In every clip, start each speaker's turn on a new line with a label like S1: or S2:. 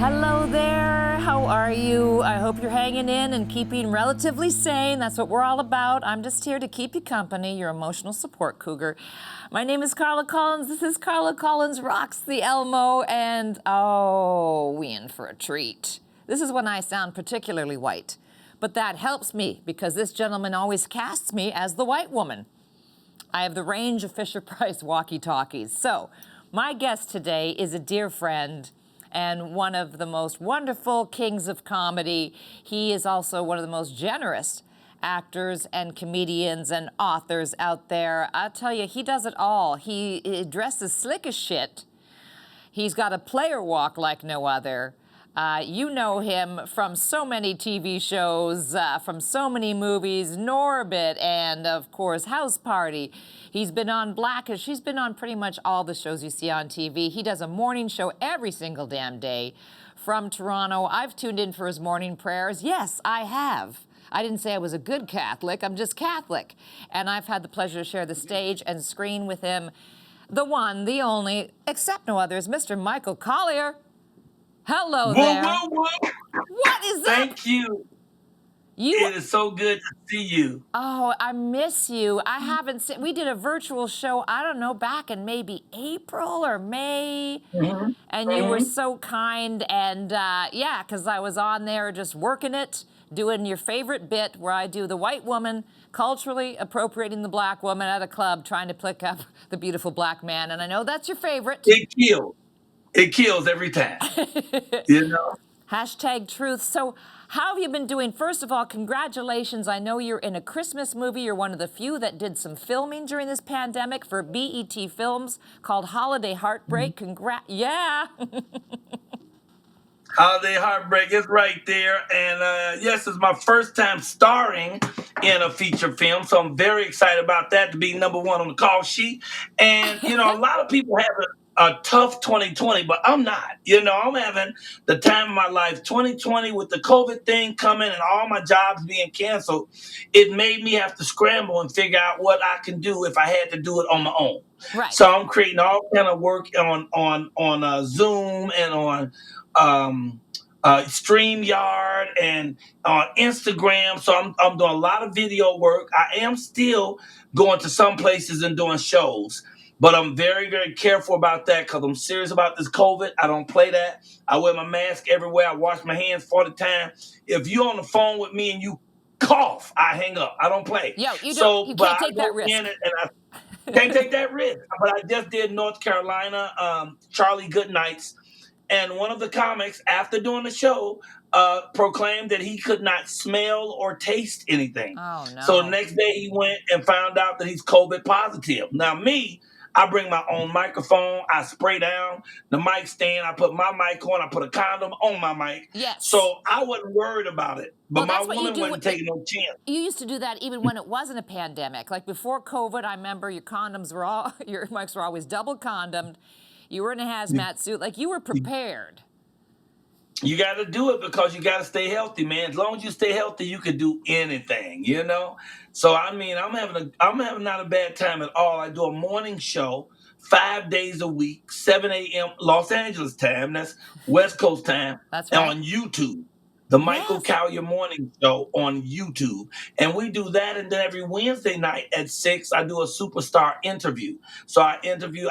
S1: Hello there, how are you? I hope you're hanging in and keeping relatively sane. That's what we're all about. I'm just here to keep you company, your emotional support cougar. My name is Carla Collins. This is Carla Collins Rocks the Elmo, and oh, we in for a treat. This is when I sound particularly white, but that helps me because this gentleman always casts me as the white woman. I have the range of Fisher-Price walkie-talkies. So, my guest today is a dear friend and one of the most wonderful kings of comedy. He is also one of the most generous actors and comedians and authors out there. I tell you, he does it all. He dresses slick as shit. He's got a player walk like no other. You know him from so many TV shows, from so many movies, Norbit, and of course, House Party. He's been on Blackish. He's been on pretty much all the shows you see on TV. He does a morning show every single damn day from Toronto. I've tuned in for his morning prayers. Yes, I have. I didn't say I was a good Catholic. I'm just Catholic. And I've had the pleasure to share the stage and screen with him. The one, the only, except no others, Mr. Michael Colyar. Hello there.
S2: Whoa, whoa, whoa.
S1: What is that?
S2: Thank you. It is so good to see you.
S1: Oh, I miss you. I haven't seen, we did a virtual show, I don't know, back in maybe April or May. And you were so kind. And yeah, because I was on there just working it, doing your favorite bit where I do the white woman culturally appropriating the black woman at a club, trying to pick up the beautiful black man. And I know that's your favorite.
S2: It kills. It kills every time. You know?
S1: Hashtag truth. So how have you been doing? First of all, congratulations. I know you're in a Christmas movie. You're one of the few that did some filming during this pandemic for BET Films called Holiday Heartbreak. Yeah.
S2: Holiday Heartbreak is right there. And yes, it's my first time starring in a feature film. So I'm very excited about that, to be number one on the call sheet. And, you know, a lot of people have a tough 2020, but I'm not. You know, I'm having the time of my life. 2020 with the COVID thing coming and all my jobs being canceled, it made me have to scramble and figure out what I can do if I had to do it on my own.
S1: Right.
S2: So I'm creating all kind of work on Zoom and on StreamYard and on Instagram. So I'm doing a lot of video work. I am still going to some places and doing shows. But I'm very, very careful about that because I'm serious about this COVID. I don't play that. I wear my mask everywhere. I wash my hands 40 times. If you're on the phone with me and you cough, I hang up. I don't play.
S1: Yo, you can't take that risk.
S2: And I can't take that risk. But I just did North Carolina, Charlie Goodnights. And one of the comics, after doing the show, proclaimed that he could not smell or taste anything.
S1: Oh, no.
S2: So the next day he went and found out that he's COVID positive. Now, me, I bring my own microphone. I spray down the mic stand. I put my mic on. I put a condom on my mic.
S1: Yes.
S2: So I wasn't worried about it. But
S1: Well,
S2: my woman wasn't taking no chance.
S1: You used to do that even when it wasn't a pandemic. Like before COVID, I remember your condoms were all, your mics were always double condomed. You were in a hazmat suit. Like you were prepared.
S2: You got to do it because you got to stay healthy, man. As long as you stay healthy, you can do anything, you know? So, I mean, I'm having not a bad time at all. I do a morning show 5 days a week, 7 a.m. Los Angeles time. That's West Coast time.
S1: That's right.
S2: On YouTube. The Michael Colyar Morning Show on YouTube. And we do that. And then every Wednesday night at 6, I do a superstar interview. So I've interviewed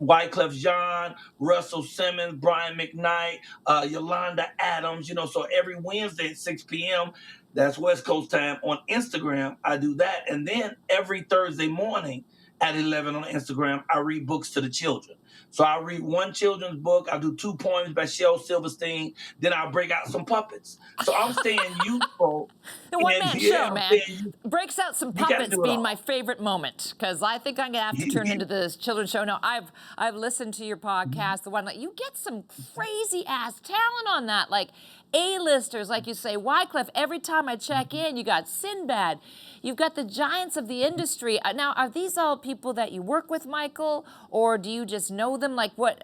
S2: Wyclef Jean, Russell Simmons, Brian McKnight, Yolanda Adams, you know. So every Wednesday at 6 p.m., that's West Coast time on Instagram, I do that. And then every Thursday morning at 11 on Instagram, I read books to the children. So I read one children's book. I do 2 poems by Shel Silverstein. Then I'll break out some puppets. So I'm staying youthful.
S1: The one-man show, man. Breaks out some puppets being my favorite moment because I think I'm going to have to turn into this children's show. No, I've listened to your podcast, the one like you get some crazy-ass talent on that. Like A-listers, like you say, Wyclef. Every time I check in, you got Sinbad. You've got the giants of the industry. Now, are these all people that you work with, Michael, or do you just know them? Like, what?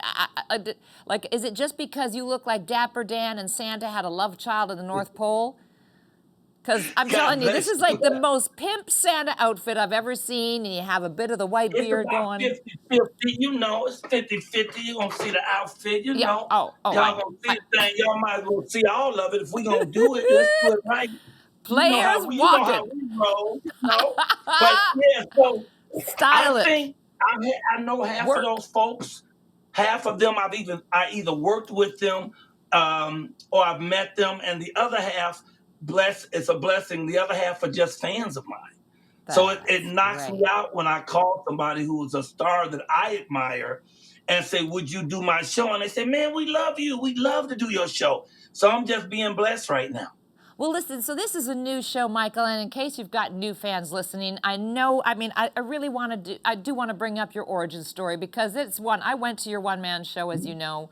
S1: Like, is it just because you look like Dapper Dan and Santa had a love child at the North Pole? Because I'm
S2: God
S1: telling you, this
S2: bless
S1: is like
S2: you.
S1: the most pimp Santa outfit I've ever seen, and you have a bit of the white
S2: It's
S1: beard
S2: about
S1: going.
S2: 50-50, it's 50-50. You're gonna see the outfit,
S1: Yeah. Oh, I
S2: Y'all
S1: know.
S2: gonna see the thing. Y'all might as well see all of it. If we gonna do it, let's do it right.
S1: Players
S2: You know how
S1: walking.
S2: we roll. But yeah, so I
S1: Style it.
S2: think I know half of
S1: Work.
S2: those folks. Half of them I either worked with them, or I've met them, and the other half, it's a blessing. The other half are just fans of mine. So it
S1: That's
S2: knocks me
S1: great.
S2: out when I call somebody who is a star that I admire and say, "Would you do my show?" And they say, "Man, we love you. We'd love to do your show." So I'm just being blessed right now.
S1: Well, listen, so this is a new show, Michael, and in case you've got new fans listening, I really want to I do want to bring up your origin story because it's one, I went to your one-man show, as you know.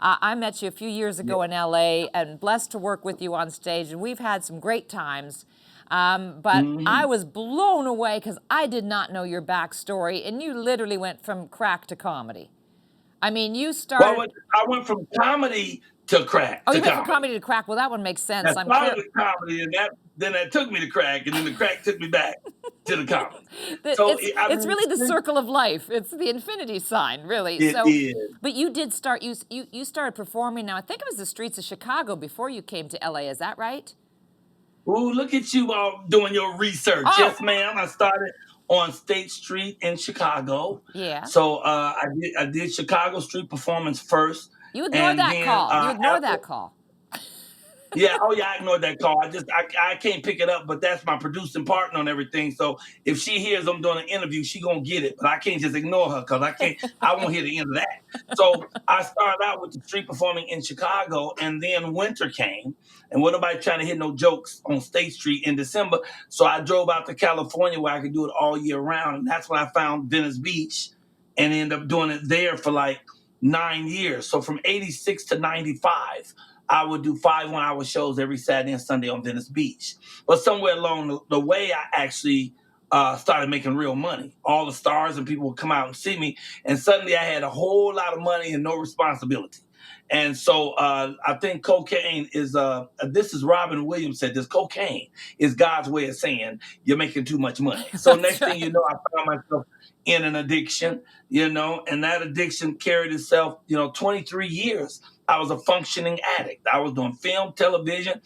S1: I met you a few years
S2: Yeah.
S1: ago in LA and blessed to work with you on stage, and we've had some great times. But I
S2: Mhm.
S1: was blown away because I did not know your backstory, and you literally went from crack to comedy. I mean, you
S2: Well,
S1: started,
S2: I went from comedy to crack
S1: oh,
S2: to
S1: you went from
S2: comedy.
S1: comedy to crack. Well, that one makes
S2: I
S1: sense. I'm
S2: started
S1: clear.
S2: with comedy, and that took me to crack, and then the crack took me back to the comedy. So I
S1: It's
S2: mean,
S1: really the circle of life. It's the infinity sign, really.
S2: it
S1: So,
S2: is.
S1: but you did start. You started performing. Now I think it was the streets of Chicago before you came to LA. Is that right?
S2: Ooh, look at you all doing your research.
S1: Oh,
S2: Yes, ma'am. I started on State Street in Chicago.
S1: yeah.
S2: So I did Chicago Street performance first,
S1: You ignore
S2: and
S1: that
S2: then
S1: call. You ignore
S2: after
S1: that call.
S2: yeah, oh yeah, I ignored that call. I can't pick it up, but that's my producing partner and everything. So if she hears I'm doing an interview, she gonna get it. But I can't just ignore her because I won't hear the end of that. So I started out with the street performing in Chicago, and then winter came, and what nobody trying to hit no jokes on State Street in December. So I drove out to California where I could do it all year round, and that's when I found Venice Beach, and ended up doing it there for like 9 years. So from '86 to '95. I would do 5 1-hour shows every Saturday and Sunday on Venice Beach. But somewhere along the way, I actually started making real money. All the stars and people would come out and see me, and suddenly I had a whole lot of money and no responsibility. And so I think cocaine is, this is Robin Williams said this, cocaine is God's way of saying you're making too much money. So
S1: That's
S2: next thing you
S1: right.
S2: know, I found myself in an addiction, and that addiction carried itself, 23 years. I was a functioning addict. I was doing film, television,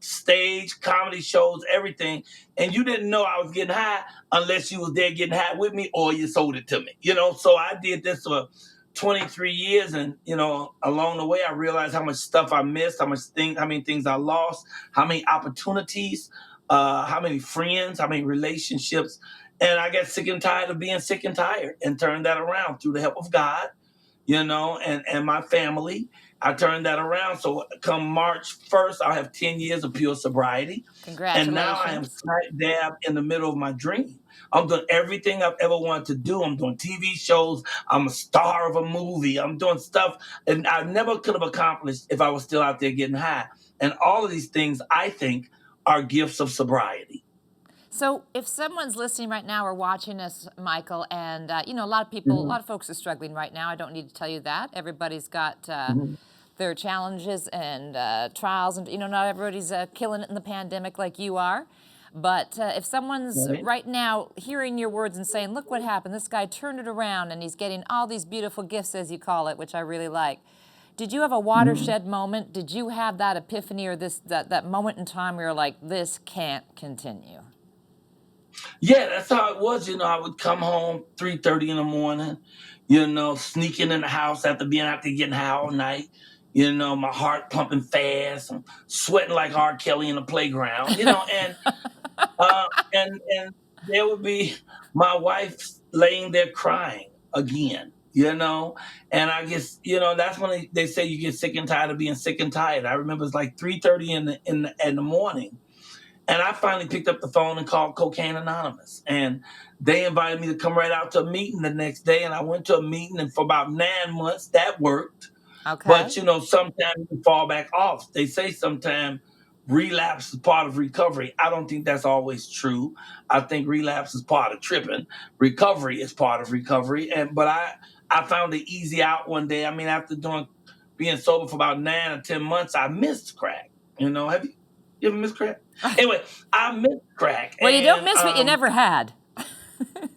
S2: stage, comedy shows, everything. And you didn't know I was getting high unless you was there getting high with me or you sold it to me. So I did this for 23 years, and along the way I realized how much stuff I missed, how many things I lost, how many opportunities, how many friends, how many relationships. And I got sick and tired of being sick and tired and turned that around through the help of God, and my family. I turned that around. So come March 1st, I'll have 10 years of pure sobriety. And now I am
S1: Congratulations.
S2: smack dab in the middle of my dream. I'm doing everything I've ever wanted to do. I'm doing TV shows. I'm a star of a movie. I'm doing stuff and I never could have accomplished if I was still out there getting high. And all of these things, I think, are gifts of sobriety.
S1: So, if someone's listening right now or watching us, Michael, and a lot of people, a
S2: Mhm,
S1: lot of folks are struggling right now. I don't need to tell you that. Everybody's got
S2: mhm.
S1: their challenges and trials, and not everybody's killing it in the pandemic like you are. But if someone's
S2: Right.
S1: right now hearing your words and saying, "Look what happened! This guy turned it around, and he's getting all these beautiful gifts, as you call it," which I really like. Did you have a
S2: Mhm.
S1: watershed moment? Did you have that epiphany or that moment in time where you're like, "This can't continue"?
S2: Yeah, that's how it was. I would come home 3:30 in the morning, sneaking in the house after being out there getting high all night. My heart pumping fast, I'm sweating like R. Kelly in the playground. Uh, and there would be my wife laying there crying again. And I guess that's when they say you get sick and tired of being sick and tired. I remember it's like 3:30 in the morning, and I finally picked up the phone and called Cocaine Anonymous. And they invited me to come right out to a meeting the next day. And I went to a meeting, and for about 9 months, that worked. But,
S1: Okay.
S2: sometimes you fall back off. They say sometimes relapse is part of recovery. I don't think that's always true. I think relapse is part of tripping. Recovery is part of recovery. But I found the easy out one day. After being sober for about 9 or 10 months, I missed crack. Have you? You ever miss crack? Anyway, I missed crack.
S1: Well, you don't
S2: And
S1: miss what you never had.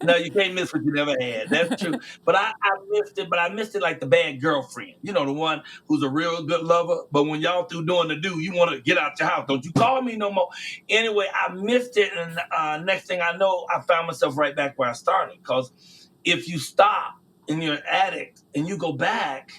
S2: no, you can't miss what you never had. That's true. But I missed it, but I missed it like the bad girlfriend. You know, the one who's a real good lover. But when y'all through doing the do, you want to get out your house. Don't you call me no more. Anyway, I missed it. And next thing I know, I found myself right back where I started. Because if you stop and you're an addict and you go back,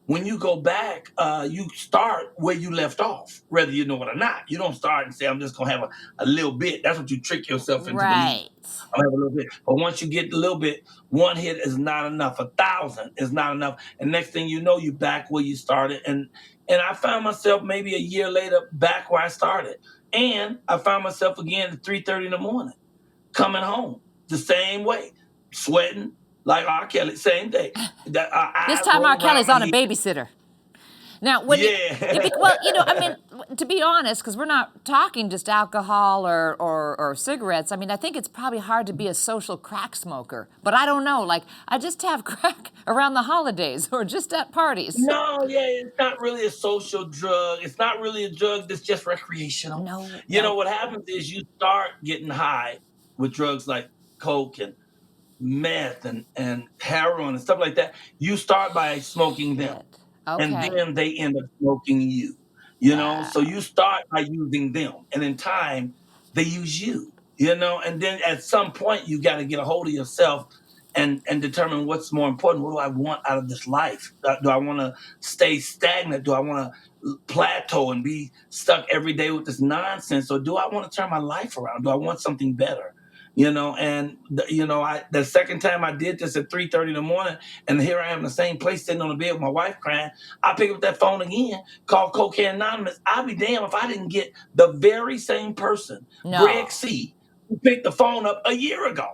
S2: when you go back, you start where you left off, whether you know it or not. You don't start and say, I'm just going to have a little bit. That's what you trick yourself into believing.
S1: Right.
S2: I'll have a little bit. But once you get a little bit, one hit is not enough. 1,000 is not enough. And next thing you know, you're back where you started. And I found myself maybe a year later back where I started. And I found myself again at 3:30 in the morning, coming home the same way, sweating like R. Kelly, same thing.
S1: This time R. Kelly's on a babysitter. Now, when
S2: Yeah.
S1: well, I mean, to be honest, because we're not talking just alcohol or cigarettes. I mean, I think it's probably hard to be a social crack smoker. But I don't know. Like, I just have crack around the holidays or just at parties.
S2: No, yeah, it's not really a social drug. It's not really a drug that's just recreational.
S1: No,
S2: You know,
S1: no.
S2: what happens is you start getting high with drugs like coke and meth and heroin and stuff like that. You start by smoking them. And
S1: Okay.
S2: then they end up smoking you. You know, so
S1: Wow.
S2: you start by using them, and in time they use you. You know, and then at some point you got to get a hold of yourself and determine what's more important. What do I want out of this life? Do I want to stay stagnant? Do I want to plateau and be stuck every day with this nonsense, or do I want to turn my life around? Do I want something better? You know, and I the second time I did this at 3:30 in the morning, and here I am in the same place sitting on the bed with my wife crying. I pick up that phone again, call Cocaine Anonymous. I'll be damned if I didn't get the very same person, Greg
S1: No.
S2: C, who picked the phone up a year ago.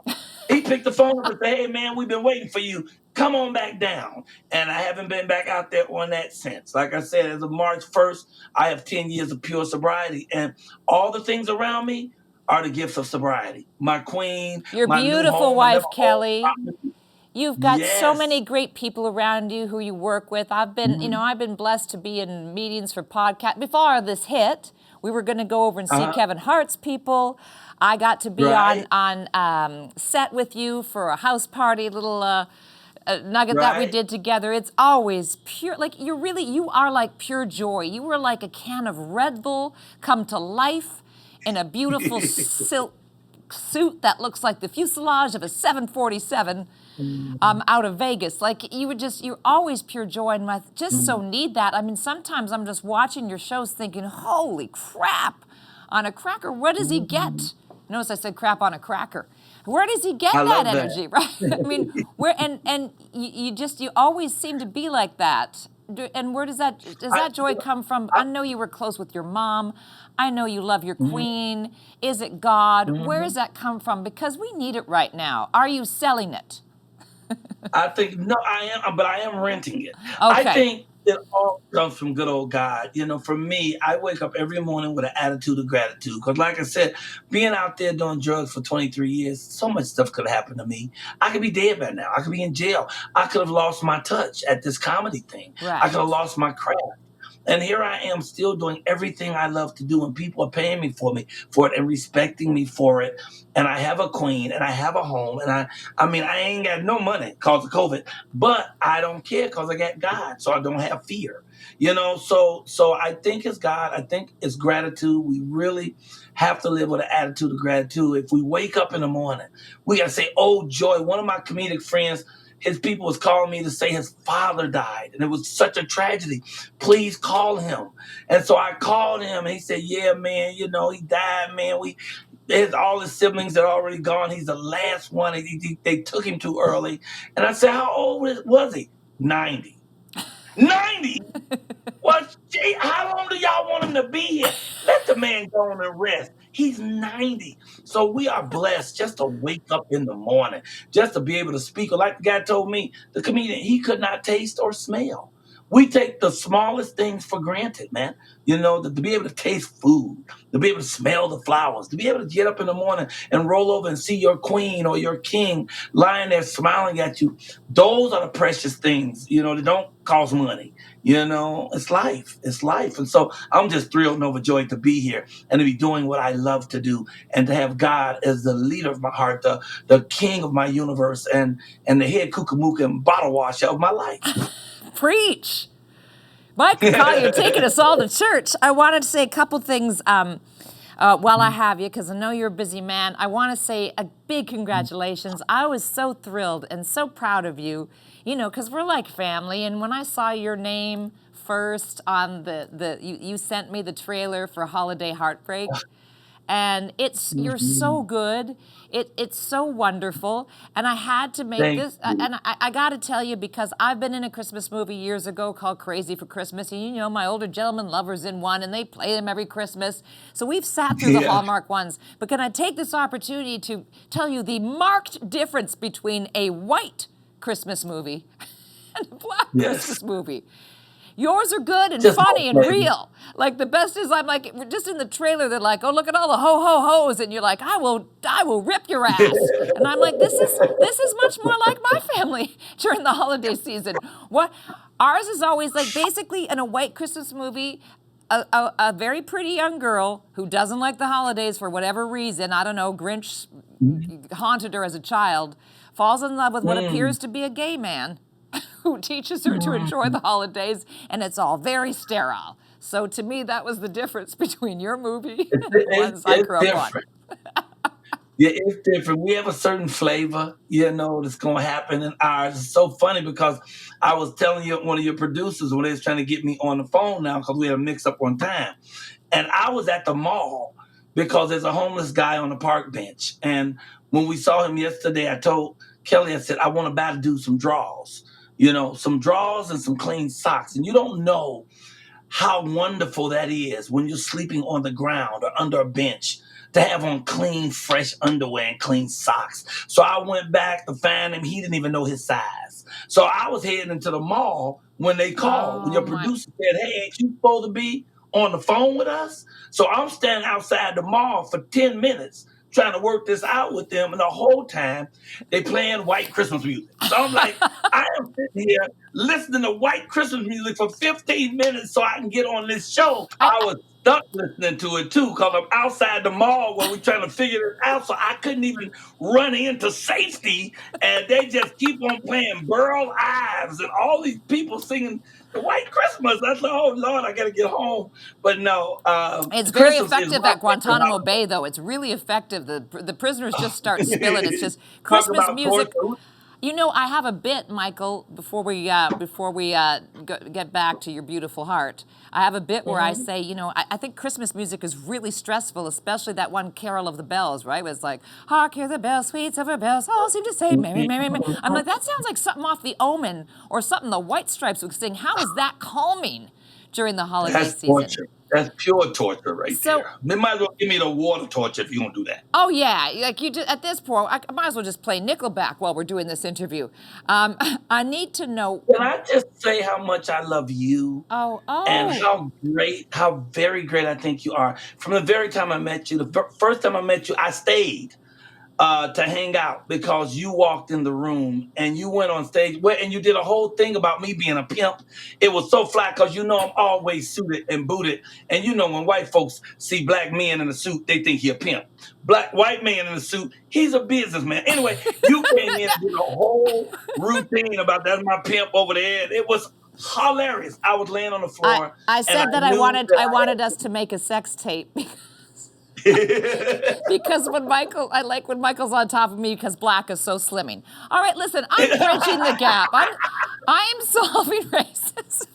S2: He picked the phone up and said, "Hey man, we've been waiting for you. Come on back down." And I haven't been back out there on that since. Like I said, as of March 1st, I have 10 years of pure sobriety, and all the things around me are the gifts of sobriety. My queen,
S1: Your
S2: my new
S1: beautiful
S2: home, I never
S1: wife,
S2: owned
S1: Kelly.
S2: property.
S1: You've got so
S2: Yes.
S1: many great people around you who you work with. I've been,
S2: Mhm.
S1: I've been blessed to be in meetings for podcast. Before this hit, we were going to go over and see
S2: Uh-huh.
S1: Kevin Hart's people. I got to be
S2: Right.
S1: on set with you for a house party, little nugget that we
S2: Right.
S1: did together. It's always pure. Like you are like pure joy. You were like a can of Red Bull come to life in a beautiful silk suit that looks like the fuselage of a 747
S2: Mhm.
S1: out of Vegas. Like you're always pure joy, and I just so
S2: Mhm.
S1: need that. I mean, sometimes I'm just watching your shows thinking, holy crap, on a cracker, where does he
S2: Mhm.
S1: get? Notice I said crap on a cracker. Where does he get
S2: I
S1: that
S2: love that.
S1: energy, right? I mean, where and you always seem to be like that. And where does
S2: I,
S1: that joy come from?
S2: I,
S1: I know you were close with your mom. I know you love your
S2: mhm.
S1: queen. Is it God? Where does
S2: Mhm.
S1: that come from? Because we need it right now. Are you selling it?
S2: I think no, I am, but I am renting it. I
S1: Okay.
S2: think it all comes from good old God. You know, for me, I wake up every morning with an attitude of gratitude. Because, like I said, being out there doing drugs for 23 years, so much stuff could have happened to me. I could be dead by now. I could be in jail. I could have lost my touch at this comedy thing. I could have
S1: Right.
S2: lost my craft. And here I am still doing everything I love to do, and people are paying me for it and respecting me for it. And I have a queen and I have a home, and I mean, I ain't got no money because of COVID, but I don't care because I got God, so I don't have fear. You know, so I think it's God. I think it's gratitude. We really have to live with an attitude of gratitude. If we wake up in the morning, we gotta say, "Oh joy!" One of my comedic friends, his people was calling me to say his father died, and it was such a tragedy. Please call him. And so I called him, and he said, "Yeah, man, he died, man. All his siblings had already gone. He's the last one. They took him too early." And I said, "How old was he?" 90. 90? Well, gee, how long do y'all want him to be here? Let the man go on and rest. He's 90. So we are blessed just to wake up in the morning, just to be able to speak. Or like the guy told me, the comedian, he could not taste or smell. We take the smallest things for granted, man. to be able to taste food, to be able to smell the flowers, to be able to get up in the morning and roll over and see your queen or your king lying there smiling at you. Those are the precious things, they don't cost money. It's life. It's life. And so I'm just thrilled and overjoyed to be here and to be doing what I love to do and to have God as the leader of my heart, the king of my universe, and the head kookamook and bottle washer of my life.
S1: Preach. Michael Collier, you're taking us all to church. I wanted to say a couple things while I have you, because I know you're a busy man. I want to say a big congratulations. I was so thrilled and so proud of you, because we're like family. And when I saw your name first on you sent me the trailer for Holiday Heartbreak. And you're so good. It's so wonderful. And I had to make
S2: Thank
S1: this,
S2: you.
S1: and I got to tell you, because I've been in a Christmas movie years ago called Crazy for Christmas. And my older gentleman lover's in one, and they play them every Christmas. So we've sat through the
S2: Yeah.
S1: Hallmark ones. But can I take this opportunity to tell you the marked difference between a white Christmas movie and a black
S2: Yes.
S1: Christmas movie? Yours are good and
S2: Just
S1: funny and
S2: maybe.
S1: real. Like, the best is, I'm like, just in the trailer, they're like, oh, look at all the ho ho ho's, and you're like, I will rip your ass. And I'm like, this is much more like my family during the holiday season. What ours is always like, basically in a white Christmas movie, a very pretty young girl who doesn't like the holidays for whatever reason, I don't know, Grinch haunted her as a child, falls in love with what appears to be a gay man who teaches her to enjoy the holidays, and it's all very sterile. So to me, that was the difference between your movie and the ones I grew up on.
S2: Different. Yeah, it's different. We have a certain flavor, that's going to happen in ours. It's so funny because I was telling you, one of your producers, when they was trying to get me on the phone now because we had a mix up on time. And I was at the mall because there's a homeless guy on the park bench. And when we saw him yesterday, I told Kelly, I said, I want to buy to do some draws, some draws and some clean socks. And you don't know how wonderful that is when you're sleeping on the ground or under a bench to have on clean, fresh underwear and clean socks. So I went back to find him. He didn't even know his size. So I was heading into the mall when they called. When your producer said, hey, ain't you supposed to be on the phone with us? So I'm standing outside the mall for 10 minutes trying to work this out with them. And the whole time they playing white Christmas music. So I'm like, I am sitting here listening to white Christmas music for 15 minutes so I can get on this show. I was stuck listening to it too because I'm outside the mall where we're trying to figure it out. So I couldn't even run into safety. And they just keep on playing Burl Ives and all these people singing the white Christmas. I thought, oh Lord, I got to get home. But no,
S1: it's very
S2: Christmas is
S1: effective
S2: my
S1: at Guantanamo
S2: favorite
S1: Bay, though. It's really effective. The prisoners just start spilling. It's just
S2: Talk
S1: Christmas
S2: about
S1: music.
S2: torture.
S1: I have a bit, Michael. Before we get back to your beautiful heart, I have a bit where I say, I think Christmas music is really stressful, especially that one Carol of the Bells, right? Where it's like, hark, hear the bells, sweet silver bells, all seem to say, Merry, Merry, Merry. I'm like, that sounds like something off The Omen or something the White Stripes would sing. How is that calming during the holiday
S2: That's
S1: season?
S2: torture. That's pure torture right there. They might as well give me the water torture if you don't do that.
S1: Oh yeah, like you just, at this point, I might as well just play Nickelback while we're doing this interview. I need to know.
S2: Can I just say how much I love you
S1: Oh,
S2: and how very great I think you are? From the very time I met you, the first time I met you, I stayed to hang out because you walked in the room and you went on stage and you did a whole thing about me being a pimp. It was so flat because I'm always suited and booted. And when white folks see black men in a suit, they think he a pimp. White man in a suit, he's a businessman. Anyway, you came in and did a whole routine about that's my pimp over there. It was hilarious. I was laying on the floor.
S1: I said that I wanted us to make a sex tape. Because I like when Michael's on top of me because black is so slimming. All right, listen, I'm bridging the gap. I'm solving racism.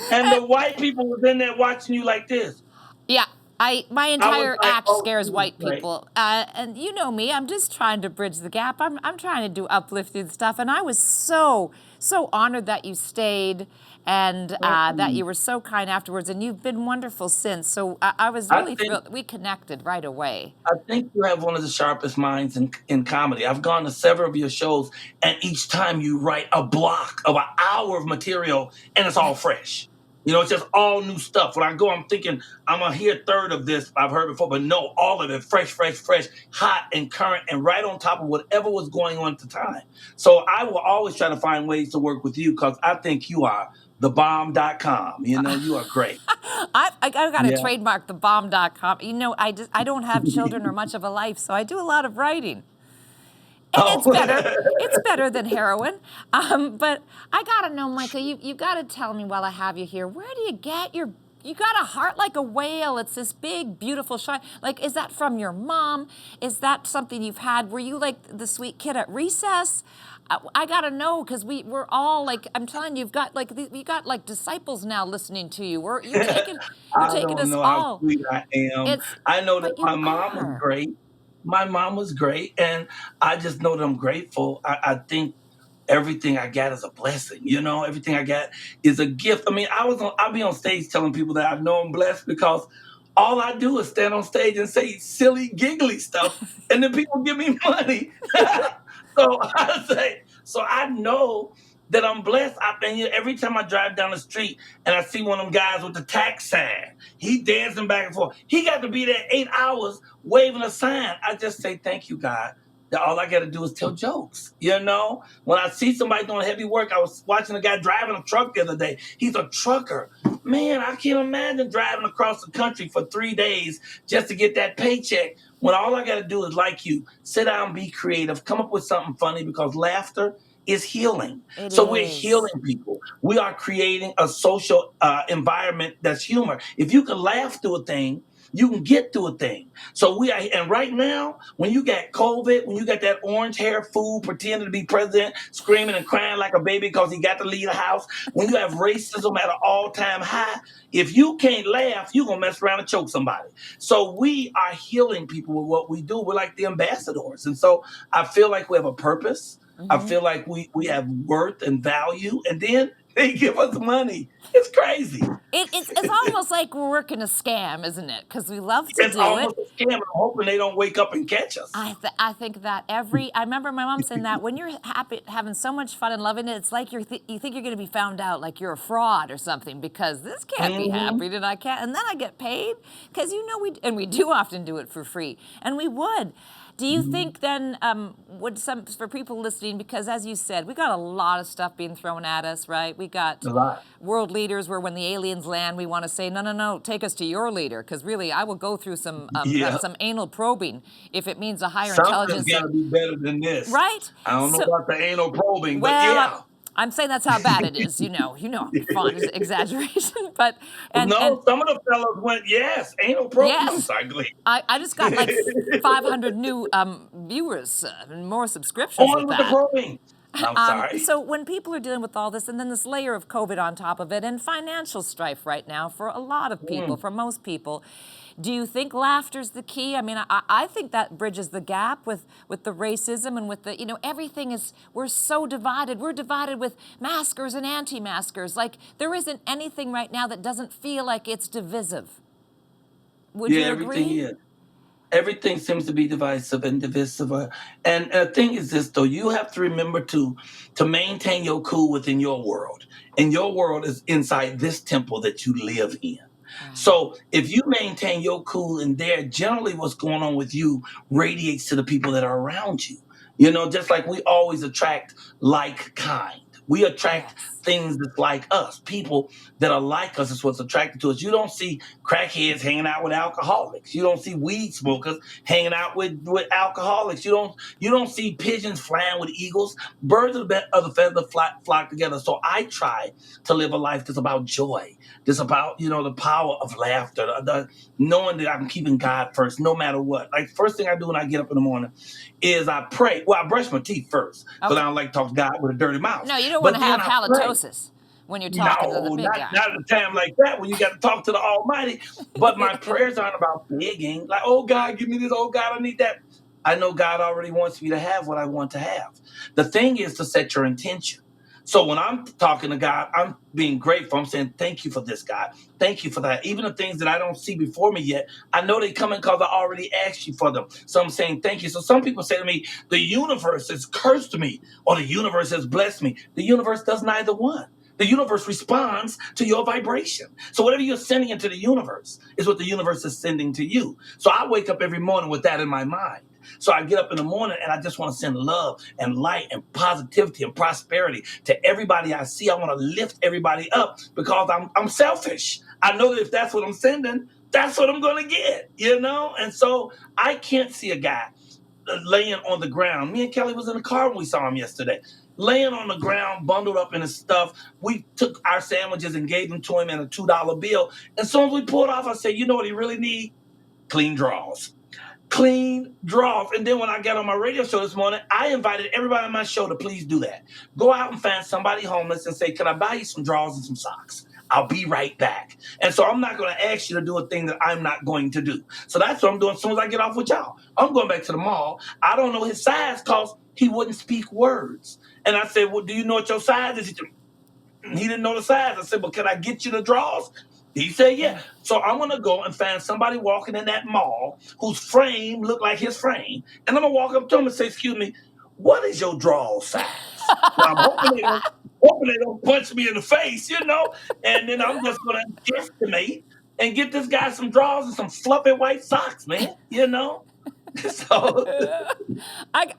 S2: And the white people was in there watching you like this.
S1: Yeah, my entire act scares white
S2: right.
S1: people, and you know me. I'm just trying to bridge the gap. I'm trying to do uplifting stuff, and I was so honored that you stayed and that you were so kind afterwards, and you've been wonderful since. So I was really thrilled. We connected right away.
S2: I think you have one of the sharpest minds in comedy. I've gone to several of your shows, and each time you write a block of an hour of material, and it's all fresh. It's just all new stuff. When I go, I'm thinking I'm gonna hear a third of this I've heard before, but no, all of it fresh, fresh, fresh, hot and current, and right on top of whatever was going on at the time. So I will always try to find ways to work with you because I think you are the bomb.com. You are great.
S1: I got to
S2: Yeah.
S1: trademark the bomb.com. I don't have children or much of a life, so I do a lot of writing. And
S2: Oh.
S1: it's better. It's better than heroin. But I gotta know, Michael. You gotta tell me while I have you here. Where do you get your? You got a heart like a whale. It's this big, beautiful shine. Like, is that from your mom? Is that something you've had? Were you like the sweet kid at recess? I gotta know because we're all like, I'm telling you, you got like disciples now listening to you. You're
S2: I
S1: taking
S2: don't
S1: us
S2: know how
S1: all.
S2: sweet I am.
S1: It's
S2: I know that
S1: but
S2: my
S1: you
S2: mom was
S1: are.
S2: great. My mom was great, and I just know that I'm grateful. I think everything I got is a blessing. Everything I got is a gift. I mean, I'll be on stage telling people that I know I'm blessed because all I do is stand on stage and say silly, giggly stuff, and then people give me money. So I know that I'm blessed. Every time I drive down the street and I see one of them guys with the tax sign, he dancing back and forth. He got to be there 8 hours waving a sign. I just say, thank you, God. That all I got to do is tell jokes. When I see somebody doing heavy work, I was watching a guy driving a truck the other day. He's a trucker. Man, I can't imagine driving across the country for 3 days just to get that paycheck. When all I got to do is, like you, sit down, be creative, come up with something funny because laughter is healing.
S1: It
S2: So we're
S1: is.
S2: healing people. We are creating a social environment that's humor. If you can laugh through a thing, you can get through a thing. And right now, when you got COVID, when you got that orange hair fool pretending to be president, screaming and crying like a baby because he got to leave the house, when you have racism at an all-time high, if you can't laugh, you're going to mess around and choke somebody. So we are healing people with what we do. We're like the ambassadors. And so I feel like we have a purpose. I feel like we have worth and value. And then they give us money. It's crazy.
S1: It's almost like we're working a scam, isn't it? Because we love to
S2: It's
S1: do it.
S2: almost a scam. I'm hoping they don't wake up and catch us.
S1: I think that I remember my mom saying that when you're happy, having so much fun and loving it, it's like you think you're going to be found out, like you're a fraud or something, because this can't be
S2: Mhm.
S1: happening, and I can't, and then I get paid because we do often do it for free, and we would. Do you think then for people listening, because as you said, we got a lot of stuff being thrown at us, right? We got
S2: A lot.
S1: world leaders where when the aliens land, we want to say, no, no, no, take us to your leader, because really, I will go through some
S2: Yeah.
S1: perhaps some anal probing if it means a higher
S2: Something's
S1: intelligence
S2: got to
S1: than
S2: be better than this.
S1: right.
S2: I don't know
S1: So,
S2: about the anal probing, but
S1: well,
S2: yeah.
S1: I'm saying that's how bad it is. Font is exaggeration, but and
S2: No, some of the fellows went, yes, anal probing. I'm
S1: yes,
S2: sorry, go ahead.
S1: I just got like 500 new viewers and more subscriptions with
S2: On with the
S1: that.
S2: probing. I'm sorry.
S1: So when people are dealing with all this, and then this layer of COVID on top of it, and financial strife right now for a lot of people,
S2: Mm.
S1: for most people, do you think laughter's the key? I mean, I think that bridges the gap with the racism and with the, everything is, we're so divided. We're divided with maskers and anti-maskers. Like, there isn't anything right now that doesn't feel like it's divisive. Would
S2: Yeah,
S1: you
S2: everything
S1: agree?
S2: is. Everything seems to be divisive and divisive. And the thing is this, though, you have to remember to maintain your cool within your world. And your world is inside this temple that you live in.
S1: Right.
S2: So if you maintain your cool in there, generally what's going on with you radiates to the people that are around you. Just like we always attract like kind. We attract
S1: Yes.
S2: things that's like us. People that are like us is what's attracted to us. You don't see crackheads hanging out with alcoholics. You don't see weed smokers hanging out with alcoholics. You don't see pigeons flying with eagles. Birds of the feather flock together. So I try to live a life that's about joy. That's about the power of laughter, knowing that I'm keeping God first, no matter what. Like first thing I do when I get up in the morning is I pray. Well, I brush my teeth first because I
S1: Okay.
S2: don't like to talk to God with a dirty mouth.
S1: No, you don't want
S2: But
S1: to
S2: then
S1: have
S2: I pray.
S1: halitosis when you're talking to the
S2: No,
S1: big
S2: not
S1: guy.
S2: not at a time like that when you got to talk to the Almighty. But my prayers aren't about begging, like, oh God, give me this, oh God, I need that. I know God already wants me to have what I want to have. The thing is to set your intention. So when I'm talking to God, I'm being grateful. I'm saying, thank you for this, God. Thank you for that. Even the things that I don't see before me yet, I know they come in because I already asked you for them. So I'm saying thank you. So some people say to me, the universe has cursed me or the universe has blessed me. The universe does neither one. The universe responds to your vibration. So whatever you're sending into the universe is what the universe is sending to you. So I wake up every morning with that in my mind. So I get up in the morning and I just want to send love and light and positivity and prosperity to everybody I see. I want to lift everybody up because I'm selfish. I know that if that's what I'm sending, that's what I'm going to get, you know? And so I can't see a guy laying on the ground. Me and Kelly was in the car when we saw him yesterday. Laying on the ground, bundled up in his stuff. We took our sandwiches and gave them to him in a $2 bill. And as soon as we pulled off, I said, you know what he really needs? Clean drawers. Clean drawers. And then when I got on my radio show this morning, I invited everybody on my show to please do that. Go out and find somebody homeless and say, can I buy you some drawers and some socks? I'll be right back. And so I'm not going to ask you to do a thing that I'm not going to do. So that's what I'm doing as soon as I get off with y'all. I'm going back to the mall. I don't know his size because he wouldn't speak words. And I said, well, do you know what your size is? He didn't know the size. I said, well, can I get you the drawers? He said, yeah. So I'm going to go and find somebody walking in that mall whose frame looked like his frame. And I'm going to walk up to him and say, excuse me, what is your draw size? Now, I'm hoping they don't punch me in the face, you know? And then I'm just going to guesstimate and get this guy some drawers and some fluffy white socks, man, you know? So
S1: I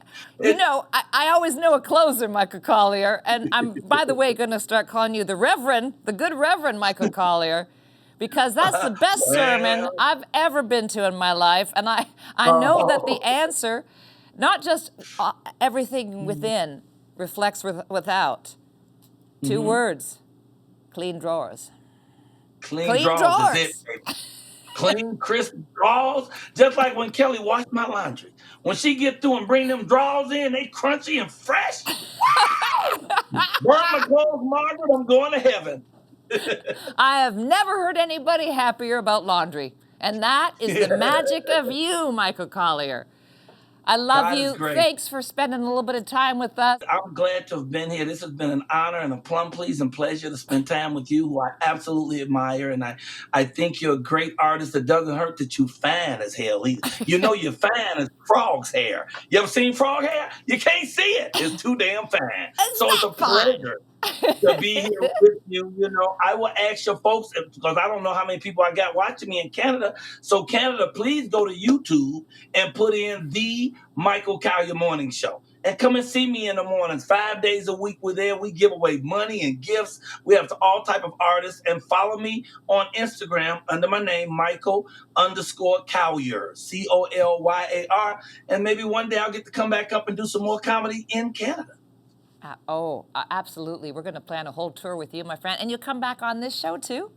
S1: always know a closer, Michael Collier, and I'm, by the way, going to start calling you the Reverend, the good Reverend Michael Collier, because that's the best sermon I've ever been to in my life, and I know that the answer, not just everything within reflects without. Two words: clean drawers.
S2: Clean drawers is it, baby. Clean, crisp drawers, just like when Kelly washed my laundry. When she get through and bring them drawers in, they crunchy and fresh. Burn my clothes, Margaret, I'm going to heaven.
S1: I have never heard anybody happier about laundry. And that is the magic of you, Michael Collier. I love
S2: God
S1: you.
S2: is great.
S1: Thanks for spending a little bit of time with us.
S2: I'm glad to have been here. This has been an honor and a plum-pleasing pleasure to spend time with you, who I absolutely admire. And I think you're a great artist. It doesn't hurt that you fine as hell either. You know you're fine as frog's hair. You ever seen frog hair? You can't see it. It's too damn fine. So it's a pleasure to be here with you. You know, I will ask your folks, because I don't know how many people I got watching me in Canada. So Canada, please go to YouTube and put in the Michael Collier Morning Show. And come and see me in the mornings. 5 days a week we're there. We give away money and gifts. We have all type of artists. And follow me on Instagram under my name, Michael_Collier, Colyar. And maybe one day I'll get to come back up and do some more comedy in Canada.
S1: Absolutely. We're going to plan a whole tour with you, my friend. And you'll come back on this show, too?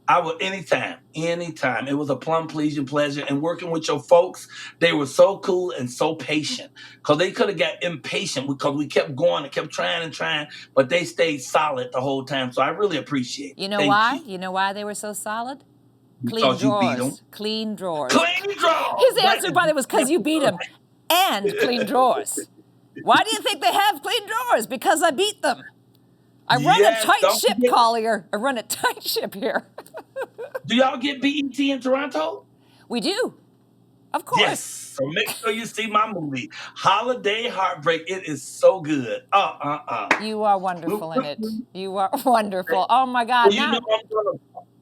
S2: I will anytime. It was a plum-pleasing pleasure. And working with your folks, they were so cool and so patient. Because they could have got impatient because we kept going and kept trying and trying, but they stayed solid the whole time. So I really appreciate it.
S1: You know why? You know why they were so solid? Clean
S2: Because you beat them.
S1: drawers. Clean drawers.
S2: Clean drawers!
S1: His answer, by the way, was because you beat him. And clean drawers. Why do you think they have clean drawers? Because I beat them. I run a tight ship, Collier. I run a tight ship here.
S2: Do y'all get BET in Toronto?
S1: We do. Of course.
S2: Yes. So make sure you see my movie, Holiday Heartbreak. It is so good.
S1: You are wonderful in it. You are wonderful. Oh, my God.
S2: Well, you know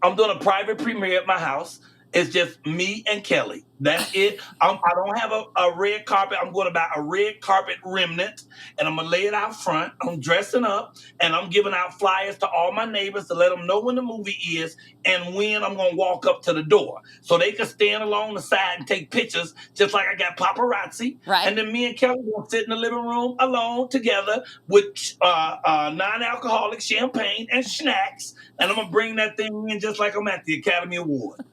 S2: I'm doing a private premiere at my house. It's just me and Kelly. That's it. I don't have a red carpet. I'm going to buy a red carpet remnant, and I'm going to lay it out front. I'm dressing up, and I'm giving out flyers to all my neighbors to let them know when the movie is and when I'm going to walk up to the door. So they can stand along the side and take pictures, just like I got paparazzi.
S1: Right.
S2: And then me and Kelly will sit in the living room alone together with non-alcoholic champagne and snacks, and I'm going to bring that thing in just like I'm at the Academy Award.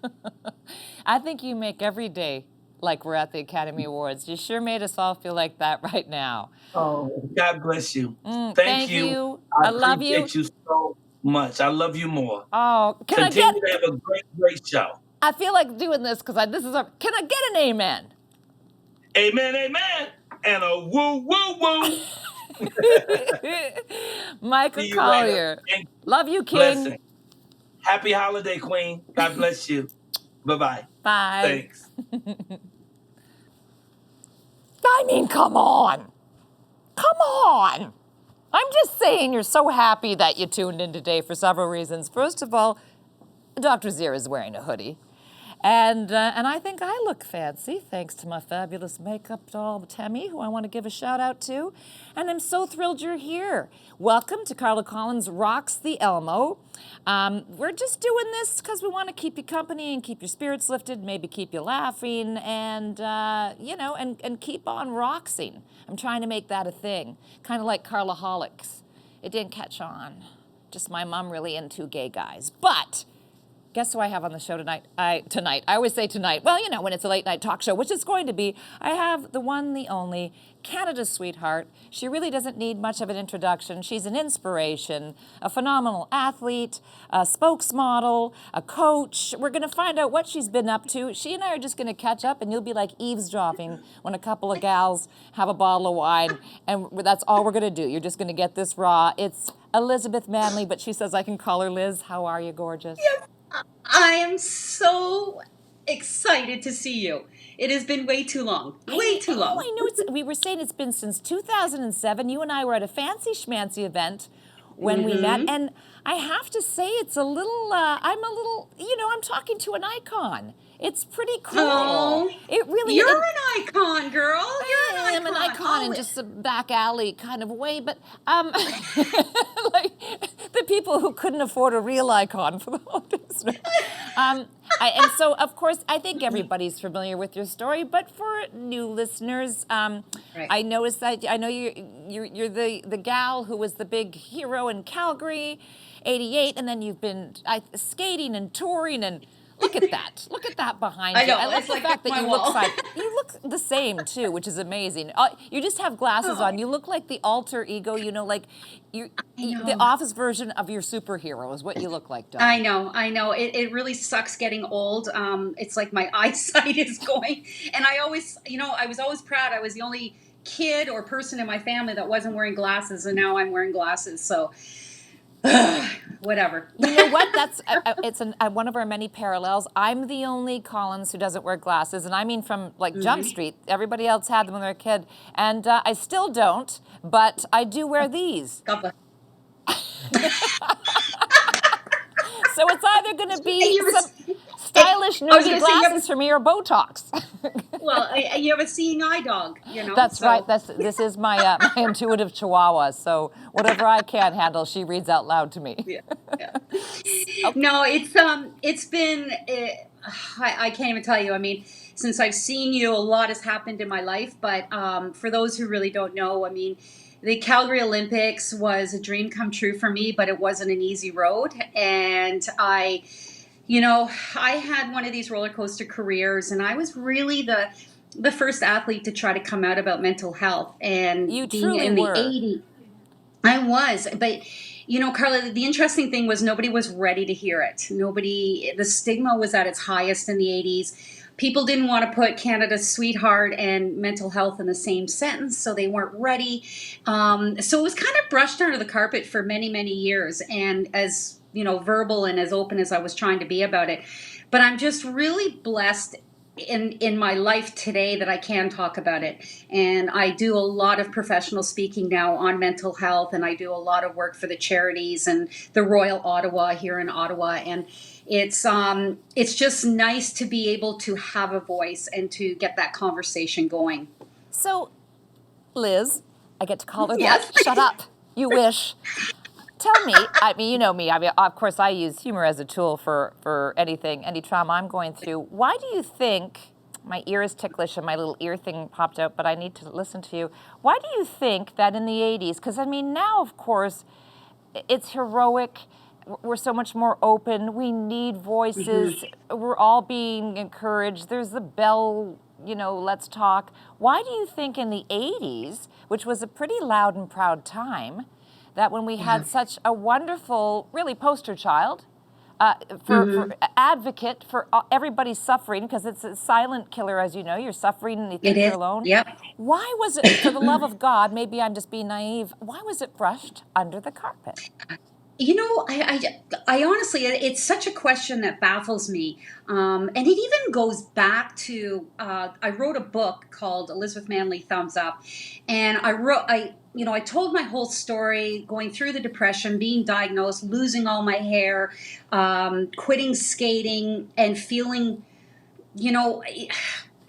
S1: I think you make every day like we're at the Academy Awards. You sure made us all feel like that right now.
S2: Oh, God bless you.
S1: Thank you.
S2: I
S1: love you.
S2: appreciate you so much. I love you more.
S1: Oh,
S2: Continue to have a great show.
S1: I feel like doing this because can I get an amen?
S2: Amen, amen. And a woo, woo, woo.
S1: Michael Collier. Love you, King.
S2: Blessing. Happy holiday, Queen. God bless you. Bye-bye.
S1: Bye.
S2: Thanks.
S1: I mean, come on. Come on. I'm just saying you're so happy that you tuned in today for several reasons. First of all, Dr. Zira is wearing a hoodie. And I think I look fancy thanks to my fabulous makeup doll, Temmie, who I want to give a shout out to. And I'm so thrilled you're here. Welcome to Carla Collins Rocks the Elmo. We're just doing this because we want to keep you company and keep your spirits lifted, maybe keep you laughing, and, and keep on roxing. I'm trying to make that a thing, kind of like Carlaholics. It didn't catch on. Just my mom really into gay guys. But guess who I have on the show tonight? I always say tonight. Well, when it's a late night talk show, which it's going to be. I have the one, the only, Canada's sweetheart. She really doesn't need much of an introduction. She's an inspiration, a phenomenal athlete, a spokesmodel, a coach. We're going to find out what she's been up to. She and I are just going to catch up, and you'll be like eavesdropping when a couple of gals have a bottle of wine, and that's all we're going to do. You're just going to get this raw. It's Elizabeth Manley, but she says I can call her Liz. How are you, gorgeous?
S3: Yes. I am so excited to see you. It has been way too long. Way too long.
S1: I know. We were saying it's been since 2007. You and I were at a fancy schmancy event when we met. And I have to say, it's I'm talking to an icon. It's pretty cool.
S3: Oh,
S1: it really
S3: You're an icon, girl. You're an icon.
S1: I'm an icon in just a back alley kind of way, but like the people who couldn't afford a real icon for the holidays. And so, of course, I think everybody's familiar with your story, but for new listeners, right. I noticed that I know you're the gal who was the big hero in Calgary, '88, and then you've been skating and touring and. Look at that! Look at that behind you.
S3: I know.
S1: I love the fact that you look the same too, which is amazing. You just have glasses on. You look like the alter ego. Like the office version of your superhero is what you look like, Dawn.
S3: I know. It really sucks getting old. It's like my eyesight is going, and I was always proud. I was the only kid or person in my family that wasn't wearing glasses, and now I'm wearing glasses. So. Whatever.
S1: You know what? That's it's one of our many parallels. I'm the only Collins who doesn't wear glasses, and I mean from Jump Street. Everybody else had them when they were a kid, and I still don't, but I do wear these. So it's either going to be some stylish nudie glasses for me or Botox.
S3: Well, you have a seeing eye dog,
S1: That's right. This is my my intuitive Chihuahua. So whatever I can't handle, she reads out loud to me.
S3: Yeah. Okay. No, it's been. I can't even tell you. I mean, since I've seen you, a lot has happened in my life. But for those who really don't know, I mean, the Calgary Olympics was a dream come true for me, but it wasn't an easy road, and I had one of these roller coaster careers, and I was really the first athlete to try to come out about mental health. And
S1: you
S3: being
S1: truly
S3: in
S1: were.
S3: The 80s, I was. But, Carla, the interesting thing was nobody was ready to hear it. The stigma was at its highest in the 80s. People didn't want to put Canada's sweetheart and mental health in the same sentence, so they weren't ready. So it was kind of brushed under the carpet for many, many years. And as verbal and as open as I was trying to be about it. But I'm just really blessed in my life today that I can talk about it. And I do a lot of professional speaking now on mental health, and I do a lot of work for the charities and the Royal Ottawa here in Ottawa. And it's just nice to be able to have a voice and to get that conversation going.
S1: So, Liz, I get to call her
S3: Yes.
S1: that. Shut up. You wish. Tell me, I mean, you know me. I mean, of course, I use humor as a tool for any trauma I'm going through. Why do you think, my ear is ticklish and my little ear thing popped out, but I need to listen to you. Why do you think that in the 80s, because I mean, now, of course, it's heroic. We're so much more open. We need voices. We're all being encouraged. There's the bell, let's talk. Why do you think in the 80s, which was a pretty loud and proud time, that when we had such a wonderful, really poster child, for advocate for everybody's suffering, because it's a silent killer, as you know, you're suffering and you think you're alone.
S3: Yep.
S1: Why was it, for the love of God, maybe I'm just being naive, why was it brushed under the carpet?
S3: I honestly, it's such a question that baffles me. And it even goes back to, I wrote a book called Elizabeth Manley Thumbs Up. And I told my whole story going through the depression, being diagnosed, losing all my hair, quitting skating, and feeling, you know,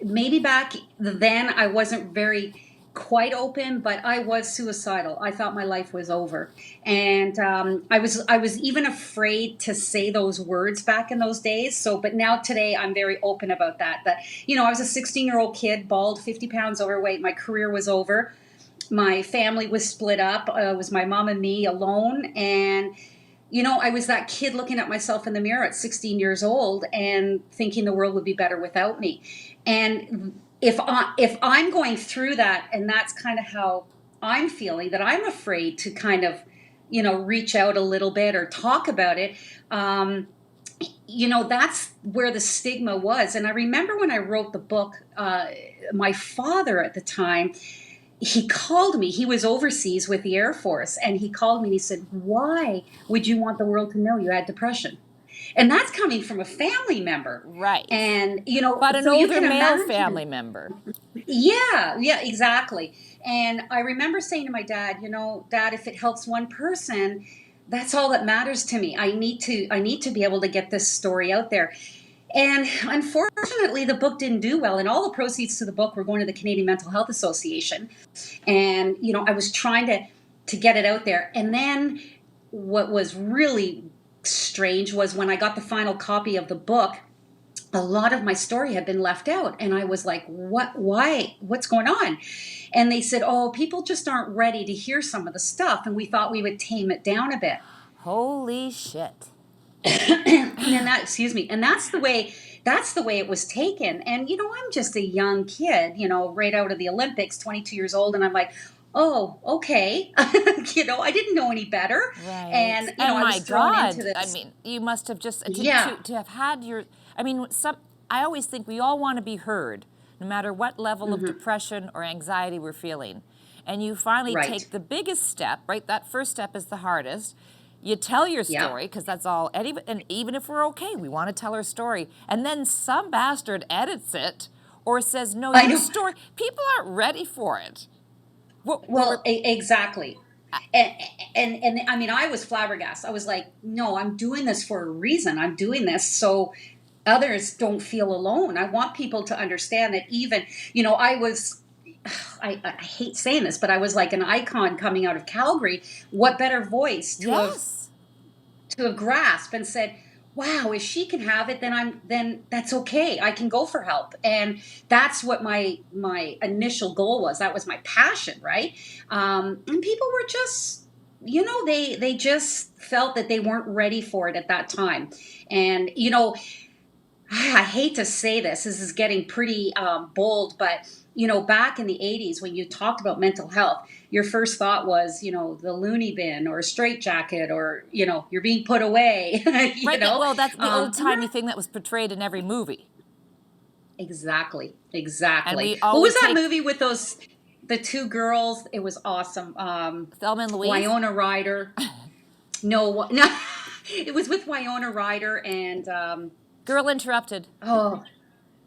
S3: maybe back then I wasn't very quite open, but I was suicidal. I thought my life was over, and I was even afraid to say those words back in those days. So, but now today I'm very open about that. That I was a 16-year-old kid, bald, 50 pounds overweight. My career was over. My family was split up. It was my mom and me alone, and I was that kid looking at myself in the mirror at 16 years old and thinking the world would be better without me. And if I'm going through that, and that's kind of how I'm feeling, that I'm afraid to kind of, reach out a little bit or talk about it. That's where the stigma was. And I remember when I wrote the book, my father at the time, he called me. He was overseas with the Air Force, and he called me and he said, "Why would you want the world to know you had depression?" And that's coming from a family member.
S1: Right.
S3: And,
S1: But an
S3: so you
S1: older
S3: can
S1: male
S3: imagine.
S1: family member.
S3: Yeah, exactly. And I remember saying to my dad, Dad, if it helps one person, that's all that matters to me. I need to be able to get this story out there. And unfortunately, the book didn't do well, and all the proceeds to the book were going to the Canadian Mental Health Association. And I was trying to get it out there. And then what was really strange was when I got the final copy of the book, a lot of my story had been left out, and I was like, "What? Why? What's going on?" And they said, "Oh, people just aren't ready to hear some of the stuff, and we thought we would tame it down a bit."
S1: Holy shit.
S3: And excuse me, and that's the way it was taken. And I'm just a young kid, right out of the Olympics, 22 years old, and I'm like, "Oh, okay." I didn't know any better.
S1: Right.
S3: And
S1: And
S3: I
S1: my
S3: was thrown into
S1: God, I
S3: this.
S1: mean, you must have just
S3: Yeah,
S1: to have had your. I mean, I always think we all want to be heard, no matter what level of depression or anxiety we're feeling. And you finally
S3: right.
S1: take the biggest step, right? That first step is the hardest. You tell your
S3: Yeah.
S1: story because that's all. And even if we're okay, we want to tell our story. And then some bastard edits it or says, "No,
S3: I
S1: your
S3: know.
S1: story." People aren't ready for it.
S3: Well, exactly. And, and I mean, I was flabbergasted. I was like, "No, I'm doing this for a reason. I'm doing this so others don't feel alone. I want people to understand that even, I was, I hate saying this, but I was like an icon coming out of Calgary. What better voice
S1: Yes.
S3: to have grasped and said, "Wow, if she can have it, then that's okay. I can go for help." And that's what my initial goal was. That was my passion, right? And people were just, they just felt that they weren't ready for it at that time. And I hate to say this. This is getting pretty bold, but back in the '80s, when you talked about mental health, your first thought was, the loony bin or a straitjacket, or you're being put away.
S1: Right. Well, that's the old
S3: And
S1: timey thing that was portrayed in every movie.
S3: exactly,
S1: And
S3: exactly.
S1: we
S3: What
S1: always
S3: was that
S1: take
S3: movie with the two girls? It was awesome.
S1: Thelma and Louise.
S3: Winona Ryder. No, no, it was with Winona Ryder and
S1: Girl Interrupted.
S3: oh
S1: And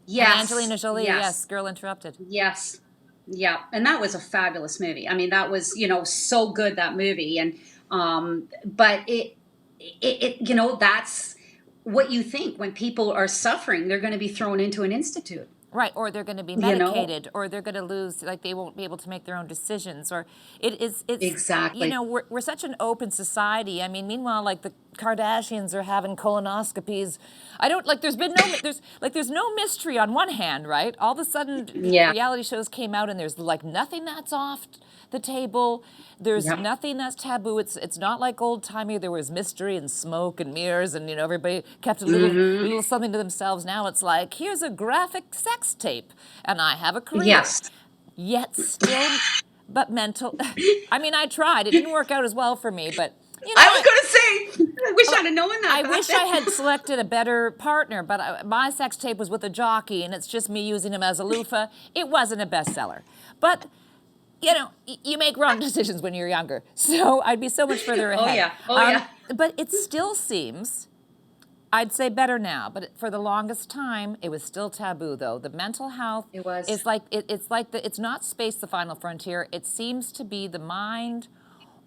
S3: yes,
S1: Angelina Jolie. Yes,
S3: yes.
S1: Girl Interrupted.
S3: Yes. Yeah. And that was a fabulous movie. I mean, that was, so good, that movie. And, but that's what you think when people are suffering, they're going to be thrown into an institute,
S1: Right, or they're going to be
S3: you know?
S1: medicated, or they're going to lose, like they won't be able to make their own decisions, or it's,
S3: Exactly.
S1: we're such an open society. I mean, meanwhile, like the Kardashians are having colonoscopies. I don't, like, there's no mystery on one hand, right? All of a sudden,
S3: Yeah.
S1: reality shows came out, and there's like nothing that's off the table. There's
S3: Yep.
S1: nothing that's taboo. It's not like old timey. There was mystery and smoke and mirrors, and everybody kept a little something to themselves. Now it's like, here's a graphic sex tape, and I have a career.
S3: Yes.
S1: Yet still, but mental. I mean, I tried. It didn't work out as well for me, but
S3: I was going to say, I wish I'd have known that
S1: I
S3: back
S1: wish I
S3: then.
S1: had selected a better partner. But my sex tape was with a jockey, and it's just me using him as a loofah. It wasn't a bestseller, but you know, you make wrong decisions when you're younger. So I'd be so much further ahead.
S3: Oh yeah. Oh yeah.
S1: But it still seems, I'd say better now, but for the longest time, it was still taboo, though. The mental health
S3: It was.
S1: is like, it's not space, the final frontier. It seems to be the mind,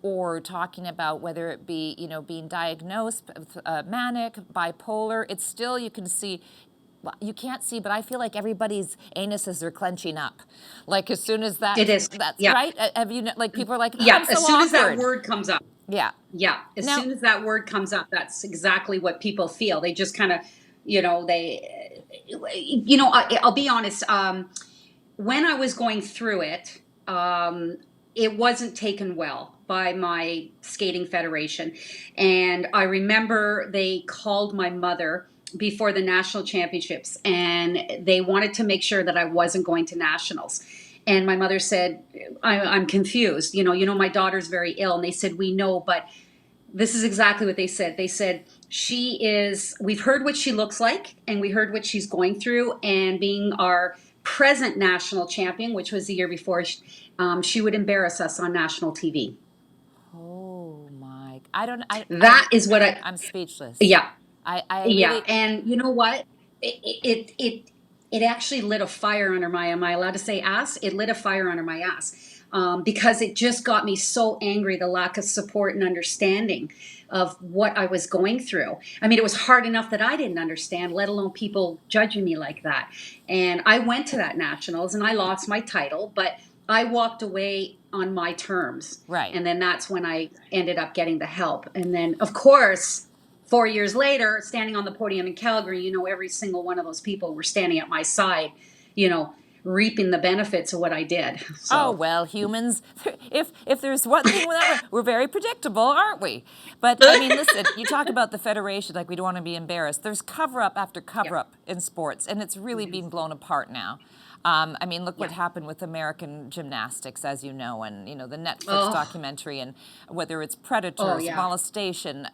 S1: or talking about whether it be, you know, being diagnosed with manic, bipolar. It's still, you can see, well, you can't see, but I feel like everybody's anuses are clenching up. Like as soon as
S3: It is.
S1: that's
S3: Yeah.
S1: right. Have you, like people are like, oh,
S3: Yeah.
S1: I'm so
S3: As soon as that
S1: awkward.
S3: word comes up.
S1: Yeah.
S3: Yeah. As
S1: Now,
S3: soon as that word comes up, that's exactly what people feel. They just kind of, I'll be honest. When I was going through it, it wasn't taken well by my skating federation. And I remember they called my mother before the national championships, and they wanted to make sure that I wasn't going to nationals. And my mother said, I'm confused. My daughter's very ill. And they said, we know, but this is exactly what they said. They said, we've heard what she looks like, and we heard what she's going through, and being our present national champion, which was the year before, she would embarrass us on national TV.
S1: oh my,
S3: That is what
S1: I'm speechless.
S3: yeah,
S1: I
S3: yeah.
S1: really,
S3: And you know what? It actually lit a fire under my, am I allowed to say ass? It lit a fire under my ass. Because it just got me so angry, the lack of support and understanding of what I was going through. I mean, it was hard enough that I didn't understand, let alone people judging me like that. And I went to that nationals and I lost my title, but I walked away on my terms.
S1: Right.
S3: And then that's when I ended up getting the help. And then, of course, 4 years later, standing on the podium in Calgary, every single one of those people were standing at my side, reaping the benefits of what I did. So.
S1: Oh, well, humans, if there's one thing that we're very predictable, aren't we? But I mean, listen, you talk about the federation, like we don't want to be embarrassed. There's cover up after cover up in sports, and it's really being blown apart now. I mean, look what happened with American gymnastics, as you know, and the Netflix documentary, and whether it's predators, molestation,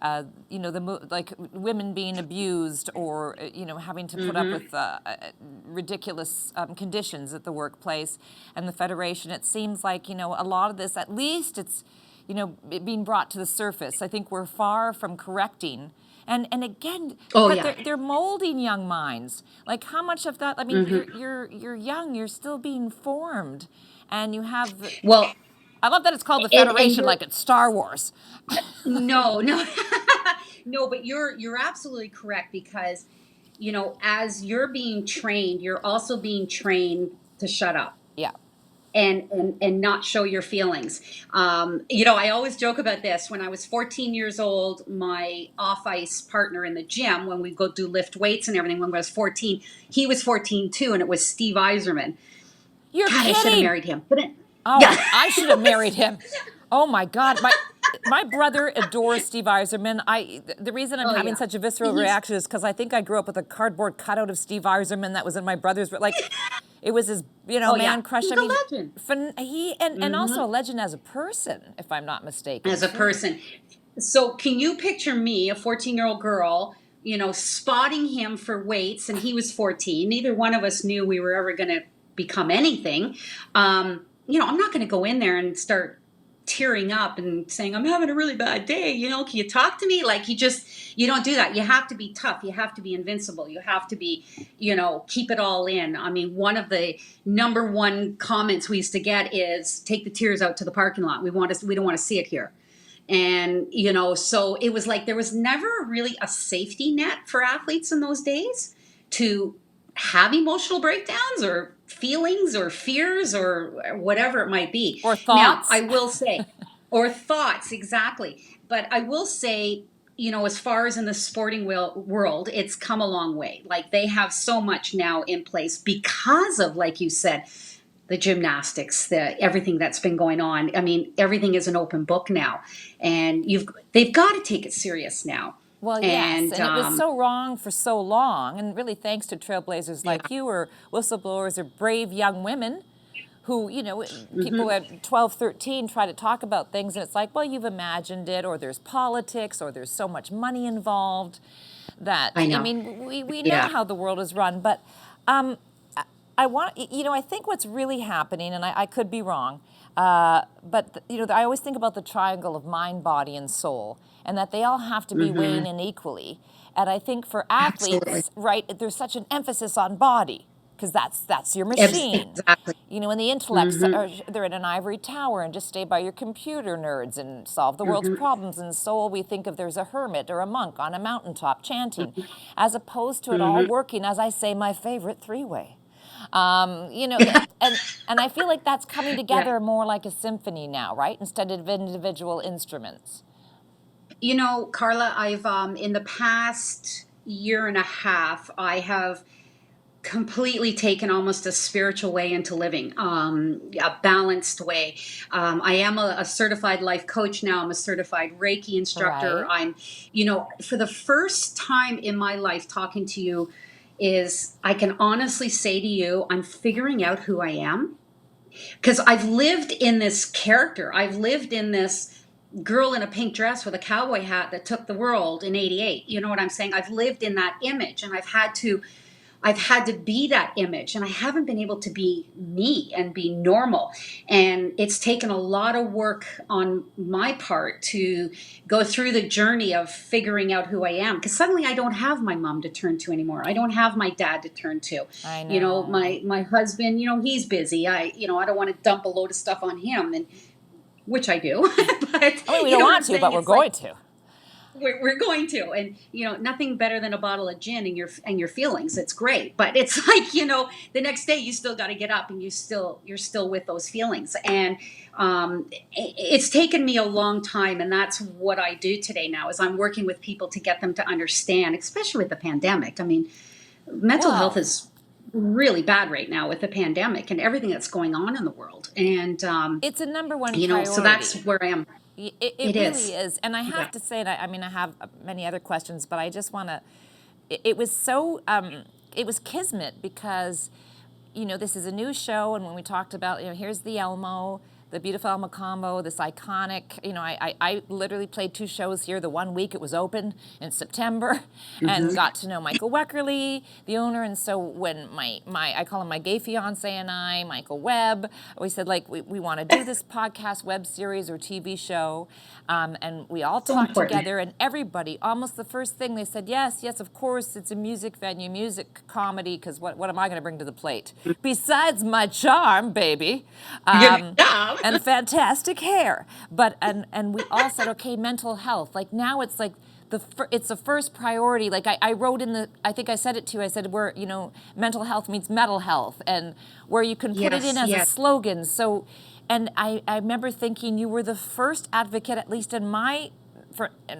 S1: like women being abused, or having to put up with ridiculous conditions at the workplace, and the federation. It seems like a lot of this, at least it's it being brought to the surface. I think we're far from correcting. And again, they're molding young minds. Like how much of that? I mean, you're young. You're still being formed, and you have.
S3: Well,
S1: I love that it's called the Federation, like it's Star Wars.
S3: No, no. But you're absolutely correct, because as you're being trained, you're also being trained to shut up.
S1: Yeah.
S3: And not show your feelings. I always joke about this. When I was 14 years old, my off-ice partner in the gym, when we go do lift weights and everything, when I was 14, he was 14 too, and it was Steve Yzerman.
S1: You're
S3: God,
S1: kidding.
S3: I should have married him.
S1: I should have married him. Oh my God, my brother adores Steve Yzerman. The reason I'm having such a visceral reaction is because I think I grew up with a cardboard cutout of Steve Yzerman that was in my brother's, it was his, man crush.
S3: He's a legend.
S1: And also a legend as a person, if I'm not mistaken.
S3: As a person. So can you picture me, a 14-year-old girl, spotting him for weights, and he was 14. Neither one of us knew we were ever going to become anything. I'm not going to go in there and start tearing up and saying, I'm having a really bad day. Can you talk to me? Like, you don't do that. You have to be tough. You have to be invincible. You have to be, keep it all in. I mean, one of the number one comments we used to get is, take the tears out to the parking lot. We don't want to see it here. And, so it was like, there was never really a safety net for athletes in those days to have emotional breakdowns or feelings or fears or whatever it might be.
S1: Or thoughts.
S3: Now, I will say, or thoughts, exactly. But I will say, as far as in the sporting world, it's come a long way. Like, they have so much now in place because of, like you said, the gymnastics, everything that's been going on. I mean, everything is an open book now, and they've got to take it serious now.
S1: Well, yes, and it was so wrong for so long, and really thanks to trailblazers like you, or whistleblowers, or brave young women who, people at 12, 13 try to talk about things, and it's like, well, you've imagined it, or there's politics, or there's so much money involved that,
S3: I know.
S1: I mean, we know how the world is run, but I want, I think what's really happening, and I could be wrong, but I always think about the triangle of mind, body, and soul, and that they all have to be weighing in equally. And I think for
S3: Absolutely.
S1: athletes, right, there's such an emphasis on body because that's your machine.
S3: Exactly.
S1: And the intellects are, they're in an ivory tower and just stay by your computer, nerds, and solve the world's problems. And soul, we think of there's a hermit or a monk on a mountaintop chanting, as opposed to it all working, as I say, my favorite three-way. And I feel like that's coming together more like a symphony now, right? Instead of individual instruments.
S3: Carla, I've in the past year and a half, I have completely taken almost a spiritual way into living, a balanced way. I am a certified life coach now. I'm a certified Reiki instructor.
S1: Right.
S3: I'm, for the first time in my life talking to you, is I can honestly say to you, I'm figuring out who I am. Because I've lived in this character. I've lived in this girl in a pink dress with a cowboy hat that took the world in '88. You know what I'm saying? I've lived in that image, and I've had to be that image, and I haven't been able to be me and be normal. And it's taken a lot of work on my part to go through the journey of figuring out who I am. Because suddenly I don't have my mom to turn to anymore. I don't have my dad to turn to.
S1: I know.
S3: My husband, he's busy. I don't want to dump a load of stuff on him, and which I do. But
S1: we don't want to, but we're going to.
S3: We're going to, and nothing better than a bottle of gin and your feelings. It's great, but it's like the next day you still got to get up and you're still with those feelings. And it's taken me a long time, and that's what I do today now. Is I'm working with people to get them to understand, especially with the pandemic. I mean, mental health is really bad right now with the pandemic and everything that's going on in the world. And
S1: it's a number one priority.
S3: So that's where I am.
S1: It really is. And I have to say, I have many other questions, but I just want to, it was so, it was kismet because, this is a new show. And when we talked about, here's the Elmo, the beautiful Elmo combo, this iconic, I literally played 2 shows here the one week it was open in September and got to know Michael Weckerly, the owner. And so when I call him my gay fiance and I, Michael Webb, we said we want to do this podcast, web series or TV show. And we all talked together, and everybody, almost the first thing they said, yes, of course, it's a music venue, music comedy, because what am I going to bring to the plate? Besides my charm, baby. And fantastic hair. But and we all said, okay, mental health. Like now it's like it's the first priority. Like I wrote I think I said it to you, I said where, mental health means mental health, and where you can put it in as a slogan. So, and I remember thinking you were the first advocate, at least in my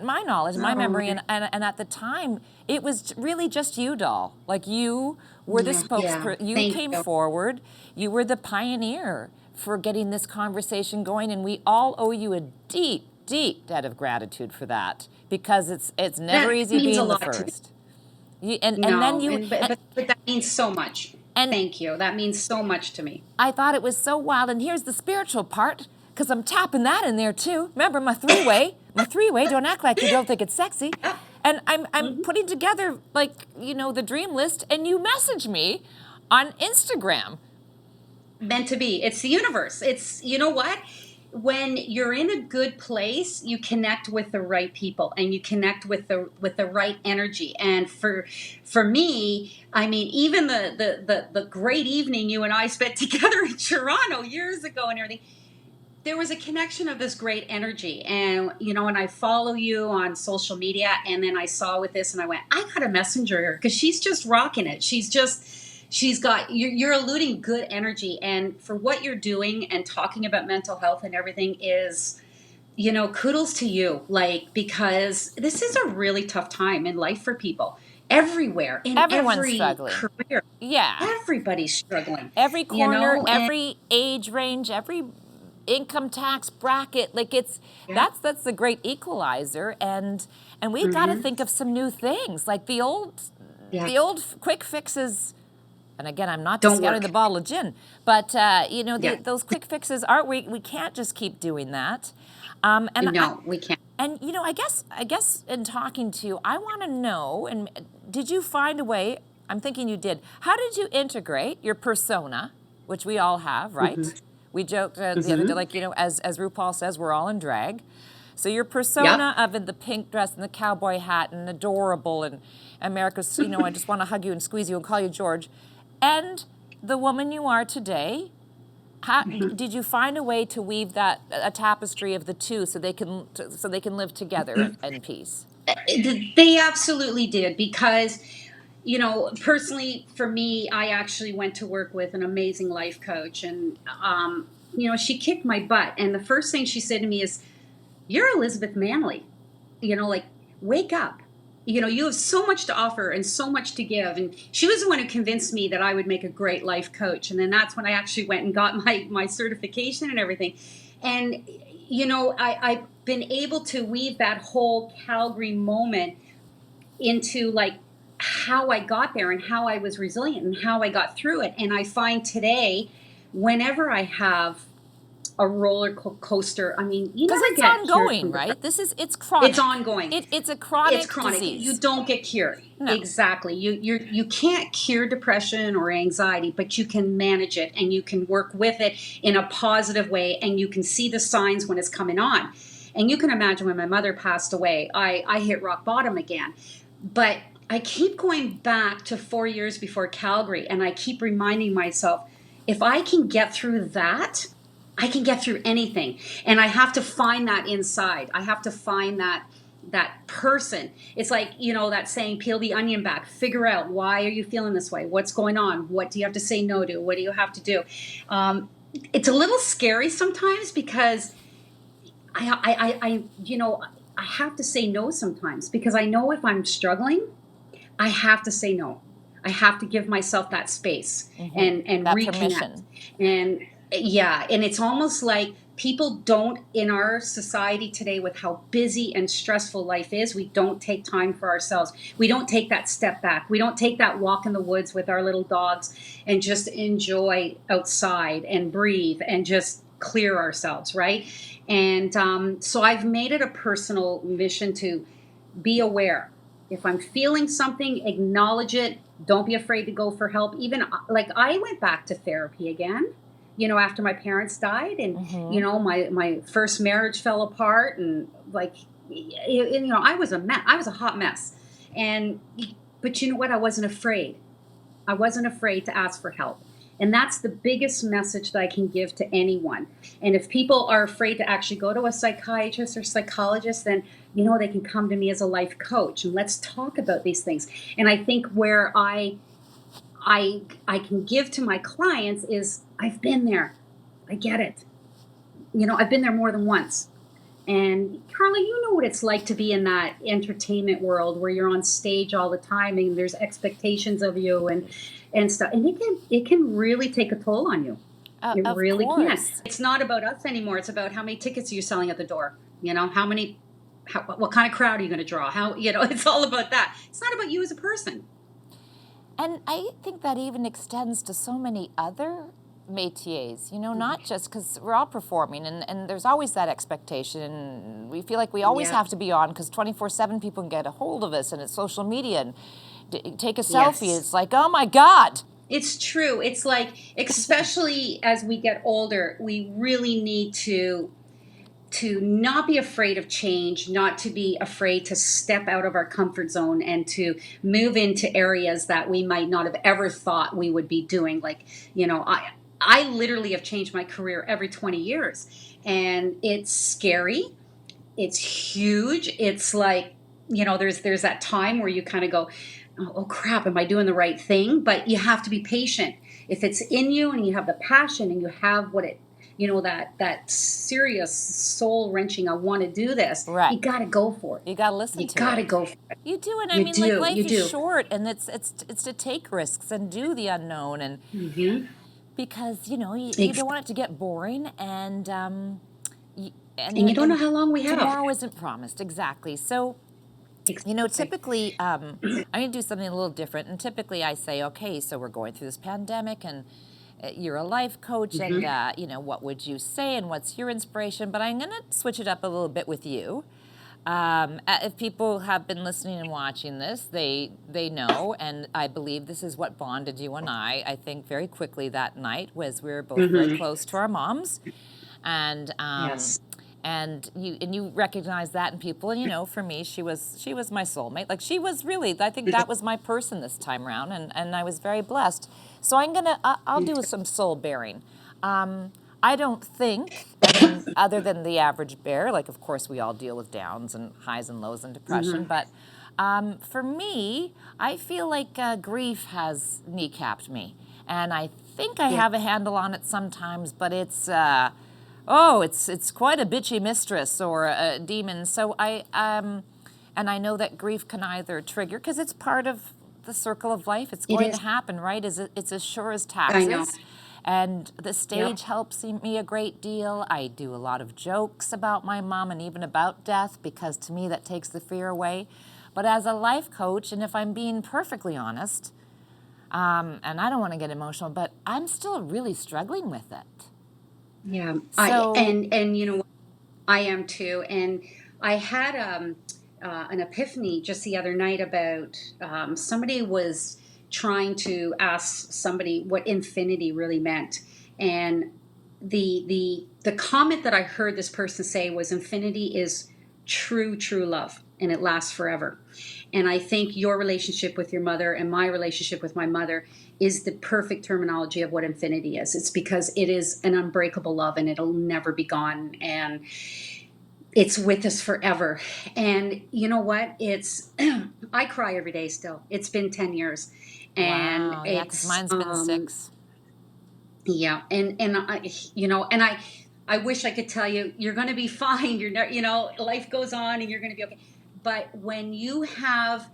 S1: knowledge, my memory, and at the time, it was really just you, doll. Like you were the spokesperson. You came forward. You were the pioneer for getting this conversation going, and we all owe you a deep, deep debt of gratitude for that, because it's never easy being the first. But
S3: that means so much. And thank you. That means so much to me.
S1: I thought it was so wild, and here's the spiritual part, because I'm tapping that in there too. Remember my three-way? Don't act like you don't think it's sexy. And I'm putting together the dream list, and you message me on Instagram.
S3: Meant to be. It's the universe. It's, what? When you're in a good place, you connect with the right people, and you connect with the right energy. And for me, I mean, even the great evening you and I spent together in Toronto years ago and everything, there was a connection of this great energy. And, and I follow you on social media, and then I saw with this and I went, I got to messenger her, because she's just rocking it. She's got, you're eluding good energy. And for what you're doing and talking about mental health and everything is, kudos to you. Because this is a really tough time in life for people everywhere, in every
S1: struggling.
S3: Career.
S1: Yeah.
S3: Everybody's struggling.
S1: Every corner, every age range, every income tax bracket. That's the great equalizer. And we got to think of some new things, like the old quick fixes. And again, I'm not discounting the bottle of gin, but those quick fixes aren't. We can't just keep doing that.
S3: We can't.
S1: And I guess in talking to you, I want to know. And did you find a way? I'm thinking you did. How did you integrate your persona, which we all have, right? We joked the other day, like, as RuPaul says, we're all in drag. So your persona
S3: Yep.
S1: of in the pink dress and the cowboy hat and adorable and America's, I just want to hug you and squeeze you and call you George, and the woman you are today. How, did you find a way to weave a tapestry of the two so they can live together in peace?
S3: They absolutely did, because personally for me, I actually went to work with an amazing life coach, and she kicked my butt, and the first thing she said to me is, "You're Elizabeth Manley, like, wake up. You have so much to offer and so much to give." And she was the one who convinced me that I would make a great life coach. And then that's when I actually went and got my certification and everything. And, I've been able to weave that whole Calgary moment into like how I got there and how I was resilient and how I got through it. And I find today, whenever I have a roller coaster, I mean, you
S1: because
S3: never
S1: it's
S3: get cured
S1: ongoing,
S3: from
S1: right?
S3: depression.
S1: It's chronic.
S3: It's ongoing.
S1: It's a chronic
S3: It's chronic.
S1: disease.
S3: You don't get cured.
S1: No.
S3: Exactly. You can't cure depression or anxiety, but you can manage it, and you can work with it in a positive way, and you can see the signs when it's coming on. And you can imagine when my mother passed away, I hit rock bottom again. But I keep going back to 4 years before Calgary, and I keep reminding myself, if I can get through that, I can get through anything. And I have to find that inside. I have to find that person. It's like, that saying, peel the onion back, figure out, why are you feeling this way? What's going on? What do you have to say no to? What do you have to do? It's a little scary sometimes, because I have to say no sometimes, because I know if I'm struggling, I have to say no. I have to give myself that space and
S1: that
S3: reconnect.
S1: permission.
S3: And and it's almost like people don't, in our society today, with how busy and stressful life is, we don't take time for ourselves. We don't take that step back. We don't take that walk in the woods with our little dogs and just enjoy outside and breathe and just clear ourselves, right? And so I've made it a personal mission to be aware. If I'm feeling something, acknowledge it. Don't be afraid to go for help. Even like I went back to therapy again, after my parents died, and my first marriage fell apart, and like, I was a mess. I was a hot mess. But you know what? I wasn't afraid. I wasn't afraid to ask for help. And that's the biggest message that I can give to anyone. And if people are afraid to actually go to a psychiatrist or psychologist, then, they can come to me as a life coach, and let's talk about these things. And I think where I can give to my clients is, I've been there. I get it. I've been there more than once. And Carla, you know what it's like to be in that entertainment world where you're on stage all the time and there's expectations of you and stuff. And it can really take a toll on you. It really can. It's not about us anymore. It's about how many tickets are you selling at the door? What kind of crowd are you going to draw? It's all about that. It's not about you as a person.
S1: And I think that even extends to so many other métiers, not just because we're all performing, and there's always that expectation, and we feel like we always have to be on because 24/7 people can get a hold of us, and it's social media, and take a selfie. It's like, oh my God.
S3: It's true. It's like, especially as we get older, we really need to not be afraid of change, not to be afraid to step out of our comfort zone and to move into areas that we might not have ever thought we would be doing. Like, I literally have changed my career every 20 years, and it's scary. It's huge. It's like, there's that time where you kind of go, oh crap, am I doing the right thing? But you have to be patient. If it's in you and you have the passion and you have what it, that serious soul wrenching, I want to do this.
S1: Right.
S3: You got to go for it.
S1: You got to listen to it.
S3: You got to go for it.
S1: You do, and I mean, like, life is short, and it's to take risks and do the unknown, and because you don't want it to get boring, and you don't
S3: know how long we have.
S1: Tomorrow isn't promised, exactly. So, typically, I'm going to do something a little different, and typically I say, okay, so we're going through this pandemic, and you're a life coach, and what would you say, and what's your inspiration? But I'm going to switch it up a little bit with you. If people have been listening and watching this, they know, and I believe this is what bonded you and I think very quickly that night was we were both very close to our moms, and
S3: Yes.
S1: and you recognize that in people, and you know, for me, she was my soulmate. Like she was really, I think that was my person this time around, and I was very blessed. So I'll do some soul bearing. I don't think, I mean, other than the average bear, like of course we all deal with downs and highs and lows and depression, but for me, I feel like grief has kneecapped me, and I think I
S3: Yeah.
S1: have a handle on it sometimes, but it's quite a bitchy mistress or a demon. So and I know that grief can either trigger, because it's part of the circle of life. It's
S3: It
S1: going to
S3: is.
S1: happen, right? It's as sure as
S3: I know.
S1: taxes. And the
S3: Yep.
S1: stage helps me a great deal. I do a lot of jokes about my mom and even about death, because to me that takes the fear away. But as a life coach, and if I'm being perfectly honest, and I don't want to get emotional, but I'm still really struggling with it.
S3: Yeah.
S1: So,
S3: And you know what? I am too. And I had an epiphany just the other night about somebody was trying to ask somebody what infinity really meant, and the comment that I heard this person say was infinity is true love, and it lasts forever. And I think your relationship with your mother and my relationship with my mother is the perfect terminology of what infinity is. It's because it is an unbreakable love and it'll never be gone. And it's with us forever. And you know what? It's I cry every day still. It's been 10 years. And
S1: wow, yeah, because
S3: it's
S1: mine's been 6.
S3: yeah, and I, and I wish I could tell you you're going to be fine. You're not, life goes on and you're going to be okay. But when you have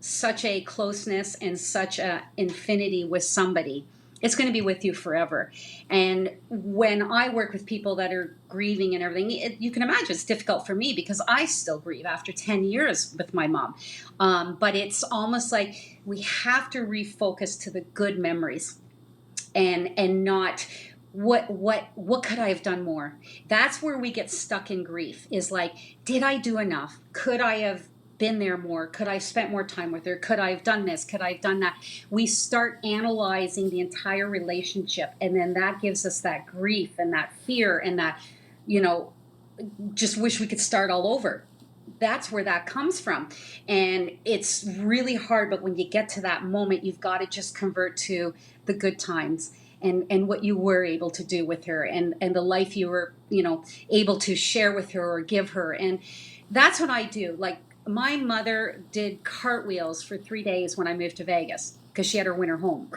S3: such a closeness and such a infinity with somebody, it's going to be with you forever. And when I work with people that are grieving and everything, you can imagine it's difficult for me because I still grieve after 10 years with my mom. But it's almost like we have to refocus to the good memories, and not what could I have done more. That's where we get stuck in grief, is like, did I do enough? Could I have been there more? Could I have spent more time with her? Could I have done this? Could I have done that? We start analyzing the entire relationship, and then that gives us that grief and that fear and that, you know just wish we could start all over. That's where that comes from. And it's really hard, but when you get to that moment, you've got to just convert to the good times, and what you were able to do with her, and the life you were, able to share with her or give her. And that's what I do. Like, my mother did cartwheels for 3 days when I moved to Vegas because she had her winter home.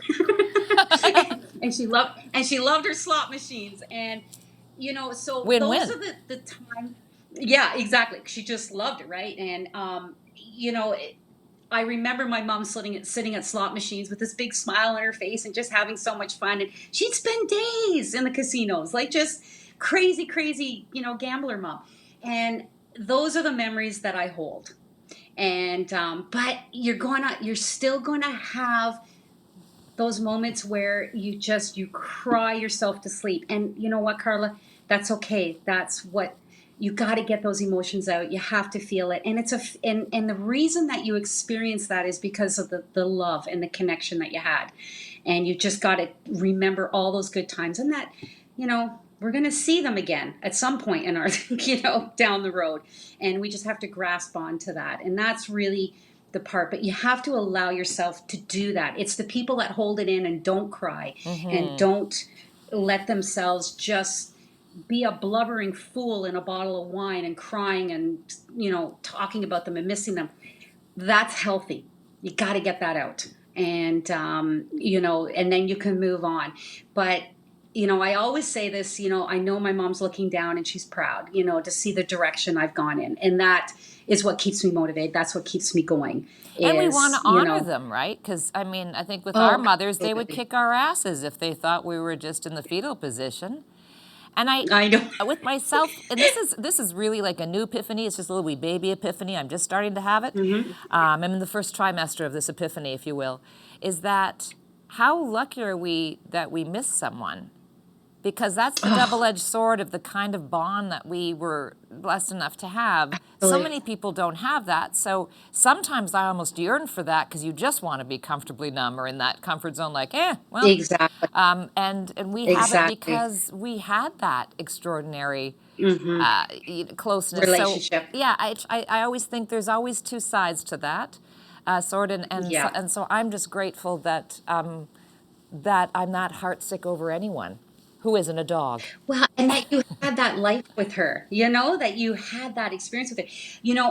S3: And she loved her slot machines. And so
S1: Win
S3: those
S1: win.
S3: are the time. Yeah, exactly. She just loved it, right? And I remember my mom sitting at slot machines with this big smile on her face and just having so much fun. And she'd spend days in the casinos, like just crazy, crazy, gambler mom. And those are the memories that I hold. And but you're still gonna have those moments where you cry yourself to sleep. And you know what, Carla? That's okay. That's what you got to get those emotions out. You have to feel it. And and the reason that you experience that is because of the love and the connection that you had. And you just got to remember all those good times, and that, we're going to see them again at some point in our, down the road. And we just have to grasp onto that. And that's really the part. But you have to allow yourself to do that. It's the people that hold it in and don't cry and don't let themselves just be a blubbering fool in a bottle of wine and crying and, talking about them and missing them. That's healthy. You got to get that out. And, and then you can move on. But, I always say this, I know my mom's looking down and she's proud, to see the direction I've gone in. And that is what keeps me motivated. That's what keeps me going
S1: And we want to
S3: is,
S1: honor them, right? Because, I mean, I think with our
S3: oh,
S1: mothers, they would
S3: absolutely.
S1: kick our asses if they thought we were just in the fetal position. And
S3: I know.
S1: with myself, and this is really like a new epiphany. It's just a little wee baby epiphany. I'm just starting to have it.
S3: Hmm.
S1: I'm in the first trimester of this epiphany, if you will. Is that how lucky are we that we miss someone? because that's the double-edged sword of the kind of bond that we were blessed enough to have. So
S3: Absolutely.
S1: many people don't have that. So sometimes I almost yearn for that because you just want to be comfortably numb or in that comfort zone, like, well.
S3: Exactly.
S1: And we have it
S3: Exactly.
S1: because we had that extraordinary
S3: Hmm.
S1: closeness. So
S3: Relationship.
S1: yeah, I always think there's always two sides to that sword,
S3: Yeah.
S1: and so I'm just grateful that that I'm not heartsick over anyone who isn't a dog.
S3: Well, and that you had that life with her, that you had that experience with her.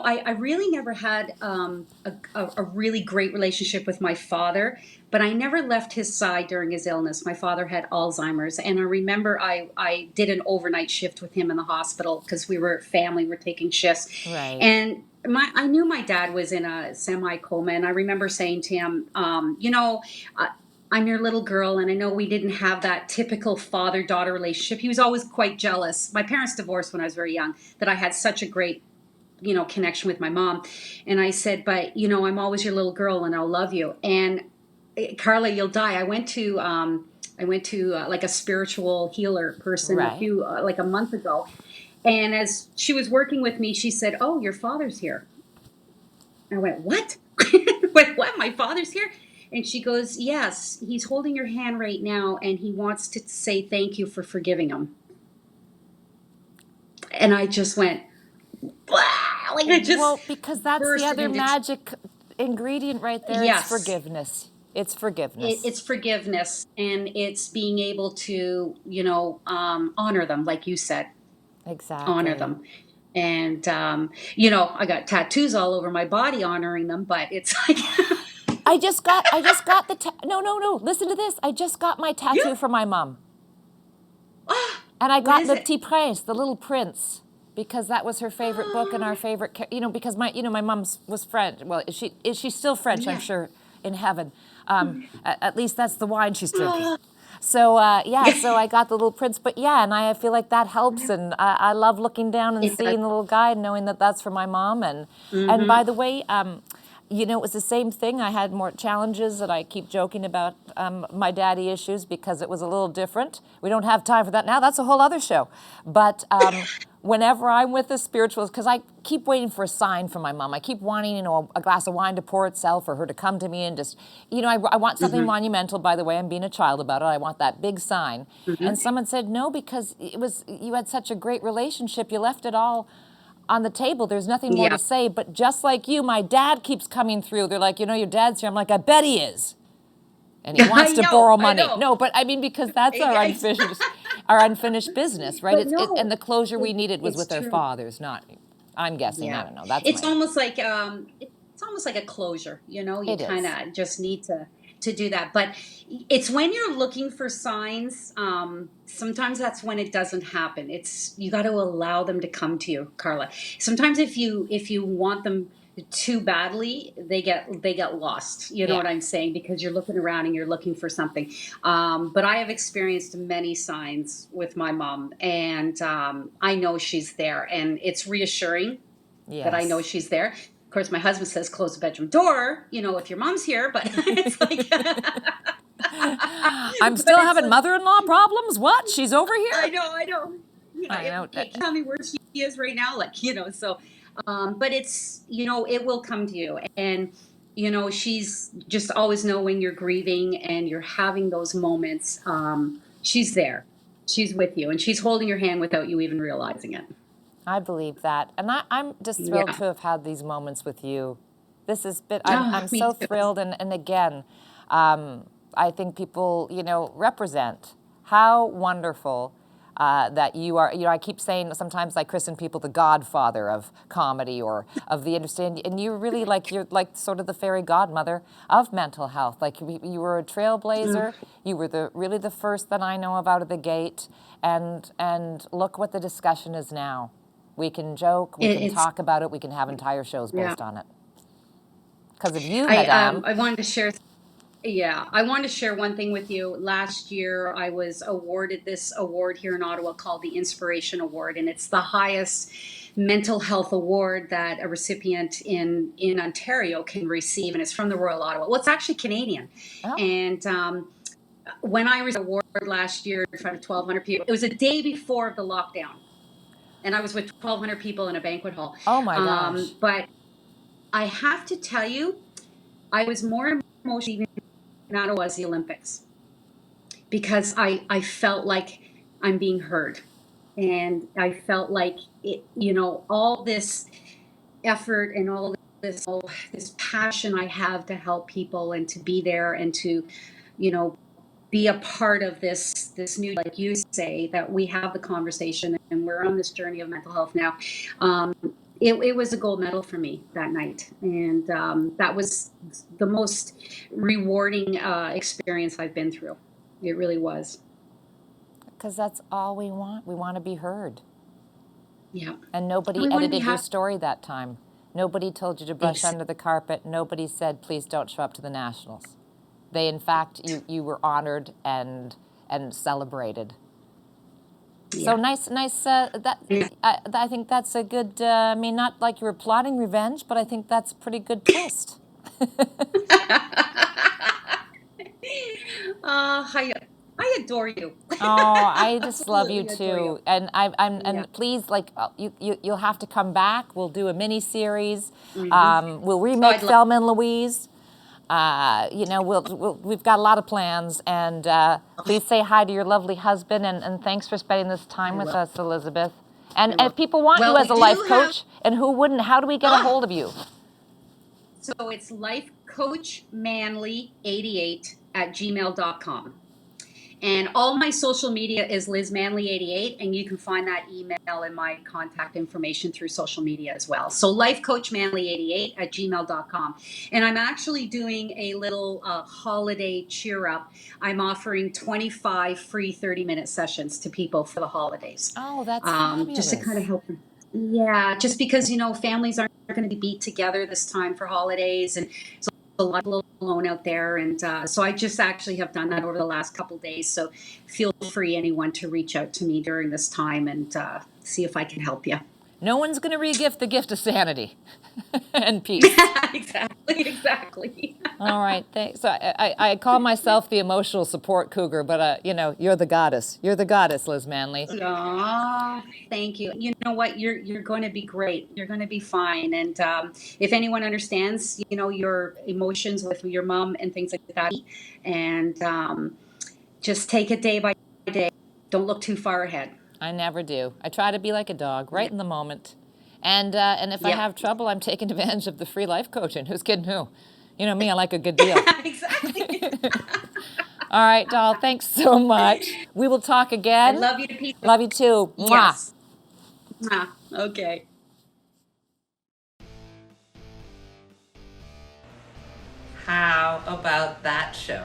S3: I really never had a really great relationship with my father, but I never left his side during his illness. My father had Alzheimer's, and I remember I did an overnight shift with him in the hospital because we were family, we're taking shifts.
S1: Right.
S3: And I knew my dad was in a semi coma, and I remember saying to him, I'm your little girl, and I know we didn't have that typical father-daughter relationship. He was always quite jealous. My parents divorced when I was very young, that I had such a great, connection with my mom. And I said, but I'm always your little girl, and I'll love you. And Carla, you'll die. I went to like a spiritual healer person
S1: Right.
S3: like a month ago, and as she was working with me, she said, "Oh, your father's here." I went, "What?" Went, "What? My father's here?" And she goes, "Yes, he's holding your hand right now, and he wants to say thank you for forgiving him." And I just went, "Wow!" Like I just
S1: Well, because that's the
S3: bursted
S1: other
S3: into
S1: magic ingredient right there. It's
S3: yes.
S1: forgiveness. It's forgiveness.
S3: It's forgiveness, and it's being able to, honor them, like you said, honor
S1: Exactly.
S3: them. And I got tattoos all over my body honoring them, but it's like,
S1: I just got no. Listen to this. I just got my
S3: yeah,
S1: tattoo for my mom.
S3: ah,
S1: And I
S3: what
S1: got
S3: is
S1: Le
S3: it?
S1: Petit Prince, the Little Prince, because that was her favorite book and our favorite, because my mom was French. Well, is she still French? I'm
S3: Yeah.
S1: sure in heaven. At least that's the wine she's drinking.
S3: Ah,
S1: So yeah,
S3: yeah.
S1: so I got the Little Prince, but yeah, and I feel like that helps, and I love looking down and
S3: It does.
S1: seeing the little guy, and knowing that that's for my mom. And by
S3: Hmm.
S1: the way, it was the same thing. I had more challenges that I keep joking about my daddy issues because it was a little different. We don't have time for that now. That's a whole other show. But whenever I'm with the spirituals, because I keep waiting for a sign from my mom. I keep wanting, a glass of wine to pour itself, or her to come to me and just, I want something
S3: Hmm.
S1: monumental. By the way, I'm being a child about it. I want that big sign.
S3: Hmm.
S1: And someone said no, because you had such a great relationship. You left it all on the table. There's nothing more
S3: Yeah.
S1: to say. But just like you, my dad keeps coming through. They're like, your dad's here. I'm like, I bet he is. And he wants
S3: I
S1: to
S3: know.
S1: borrow
S3: I
S1: money.
S3: know.
S1: No, but I mean, because that's our
S3: It's,
S1: unfinished business, right?
S3: but
S1: And
S3: no,
S1: the closure we needed was
S3: it's
S1: with our
S3: true.
S1: fathers, not, I'm guessing, I
S3: Yeah.
S1: don't know. That's
S3: It's
S1: my,
S3: almost like it's almost like a closure, you
S1: it
S3: kind
S1: is.
S3: of just need to do that. But it's when you're looking for signs, sometimes that's when it doesn't happen. It's you got to allow them to come to you, Carla. Sometimes if you want them too badly, they get lost. You know
S1: Yeah.
S3: what I'm saying? Because you're looking around and you're looking for something. But I have experienced many signs with my mom, and I know she's there, and it's reassuring that I know
S1: Yes.
S3: she's there. Of course, my husband says close the bedroom door, if your mom's here, but it's like,
S1: I'm
S3: but
S1: still
S3: it's
S1: having
S3: like,
S1: mother-in-law problems. What? She's over
S3: I
S1: here?
S3: know, I know.
S1: I know.
S3: Can you tell me where she is right now? Like, so, but it's, it will come to you. And, she's just always know when you're grieving and you're having those moments. She's there. She's with you and she's holding your hand without you even realizing it.
S1: I believe that. And I'm just thrilled
S3: Yeah.
S1: to have had these moments with you. This has been, I'm
S3: Oh, me
S1: so
S3: too.
S1: thrilled. And again, I think people, represent how wonderful that you are. I keep saying sometimes I christen people the godfather of comedy or of the industry. And you're like sort of the fairy godmother of mental health. Like you were a
S3: Mm.
S1: trailblazer. You were really the first that I know of out of the gate. And look what the discussion is now. We can joke, we can
S3: It's
S1: talk about it, we can have entire shows
S3: yeah.
S1: based on it. Because of you,
S3: I
S1: madame.
S3: I wanted to share Yeah, I wanted to share one thing with you. Last year, I was awarded this award here in Ottawa called the Inspiration Award, and it's the highest mental health award that a recipient in Ontario can receive, and it's from the Royal Ottawa. Well, it's actually Canadian,
S1: Oh,
S3: and when I was award last year in front of 1,200 people, it was a day before the lockdown, and I was with 1,200 people in a banquet hall.
S1: Oh my gosh.
S3: But I have to tell you, I was more emotional even than it was the Olympics, because I felt like I'm being heard, and I felt like it, all this effort and all this passion I have to help people and to be there and to, you know, be a part of this new, like you say, that we have the conversation and we're on this journey of mental health now. It was a gold medal for me that night, and that was the most rewarding experience I've been through. It really was.
S1: Because that's all we want. We want to be heard.
S3: Yeah.
S1: And nobody
S3: We wanna be
S1: edited your
S3: hap-
S1: story that time. Nobody told you to brush
S3: Ex-
S1: under the carpet. Nobody said, please don't show up to the nationals. They, in fact, you were honored and celebrated. So
S3: Yeah.
S1: nice. I think that's a good. I mean, not like you were plotting revenge, but I think that's a pretty good twist.
S3: I adore you.
S1: Oh, I just love you
S3: Absolutely adore you.
S1: too, and
S3: Yeah.
S1: please, like, you'll have to come back. We'll do a mini series. We'll
S3: Oh,
S1: remake
S3: I'd love.
S1: Thelma and Louise. We've got a lot of plans, and please say hi to your lovely husband, and thanks for spending this time
S3: I
S1: with
S3: will.
S1: us, Elizabeth.
S3: I
S1: And
S3: will.
S1: if people want you
S3: Well,
S1: as
S3: we
S1: a life
S3: do have.
S1: coach, and who wouldn't, how do we get a
S3: Ah,
S1: hold of you?
S3: so it's Life Coach Manley 88 at gmail.com. And all my social media is Liz Manley 88, and you can find that email and my contact information through social media as well. So Life Coach Manley 88 at gmail.com. And I'm actually doing a little holiday cheer up. I'm offering 25 free 30-minute sessions to people for the holidays,
S1: Oh, that's
S3: just to kind of
S1: fabulous.
S3: help them. Yeah, just because families aren't going to be together this time for holidays, and there's a lot of people alone out there, and so I just actually have done that over the last couple of days. So feel free, anyone, to reach out to me during this time and see if I can help you.
S1: No one's going to re-gift the gift of sanity and peace.
S3: Exactly.
S1: All right, thanks. So I call myself the emotional support cougar, but you're the goddess. You're the goddess, Liz Manley.
S3: Oh, thank you. You know what? You're going to be great. You're going to be fine. And if anyone understands, your emotions with your mom and things like that, and just take it day by day. Don't look too far ahead.
S1: I never do. I try to be like a dog, right
S3: Yep.
S1: in the moment. And if I
S3: Yep.
S1: have trouble, I'm taking advantage of the free life coaching. Who's kidding who? You know me, I like a good deal.
S3: Exactly.
S1: All right, doll, thanks so much. We will talk
S3: I
S1: again.
S3: love you to pieces.
S1: Love you too. Mwah.
S3: Yes. Ah, okay.
S1: How about that show?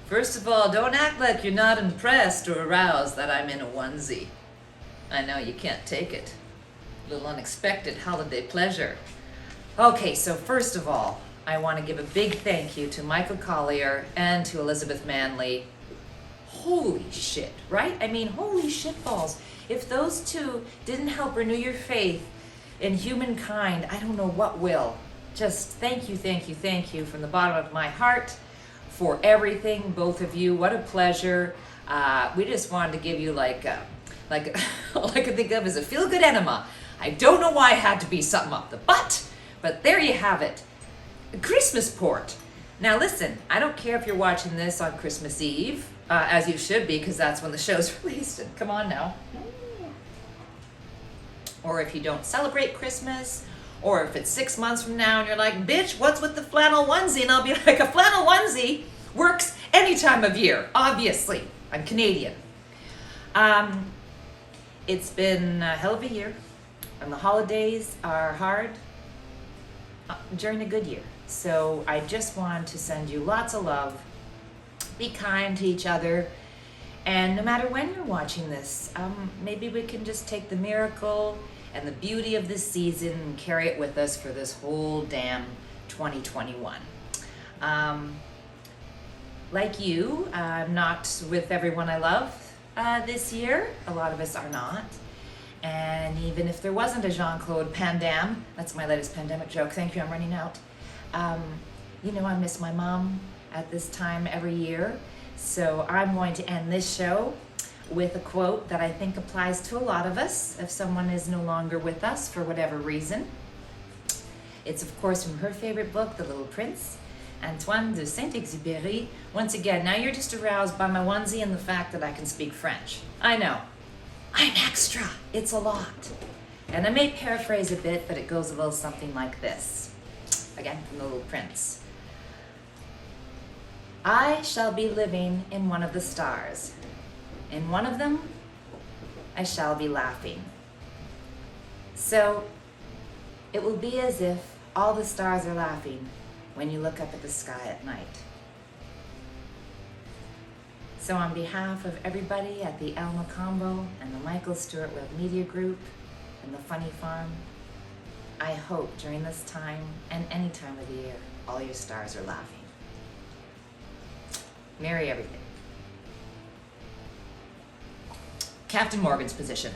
S1: First of all, don't act like you're not impressed or aroused that I'm in a onesie. I know you can't take it. A little unexpected holiday pleasure. Okay, so first of all, I want to give a big thank you to Michael Collier and to Elizabeth Manley. Holy shit, right? I mean, holy shit balls. If those two didn't help renew your faith in humankind, I don't know what will. Just thank you from the bottom of my heart for everything, both of you. What a pleasure. We just wanted to give you like all I could think of is a feel-good enema. I don't know why it had to be something up the butt, but there you have it. Christmas port. Now listen, I don't care if you're watching this on Christmas Eve, as you should be, because that's when the show's released. And come on now. Or if you don't celebrate Christmas, or if it's 6 months from now and you're like, bitch, what's with the flannel onesie? And I'll be like, a flannel onesie works any time of year, obviously. I'm Canadian. It's been a hell of a year, and the holidays are hard during a good year. So I just want to send you lots of love. Be kind to each other. And no matter when you're watching this, maybe we can just take the miracle and the beauty of this season and carry it with us for this whole damn 2021. Like you, I'm not with everyone I love this year. A lot of us are not. And even if there wasn't a Jean-Claude Pandam, that's my latest pandemic joke, thank you, I'm running out. I miss my mom at this time every year. So I'm going to end this show with a quote that I think applies to a lot of us if someone is no longer with us for whatever reason. It's of course from her favorite book, The Little Prince, Antoine de Saint-Exupéry. Once again, now you're just aroused by my onesie and the fact that I can speak French. I know, I'm extra, it's a lot. And I may paraphrase a bit, but it goes a little something like this. Again, from The Little Prince. I shall be living in one of the stars. In one of them, I shall be laughing. So, it will be as if all the stars are laughing when you look up at the sky at night. So on behalf of everybody at the Elmo Combo and the Michael Stewart Web Media Group and the Funny Farm, I hope during this time and any time of the year, all your stars are laughing. Merry everything. Captain Morgan's position.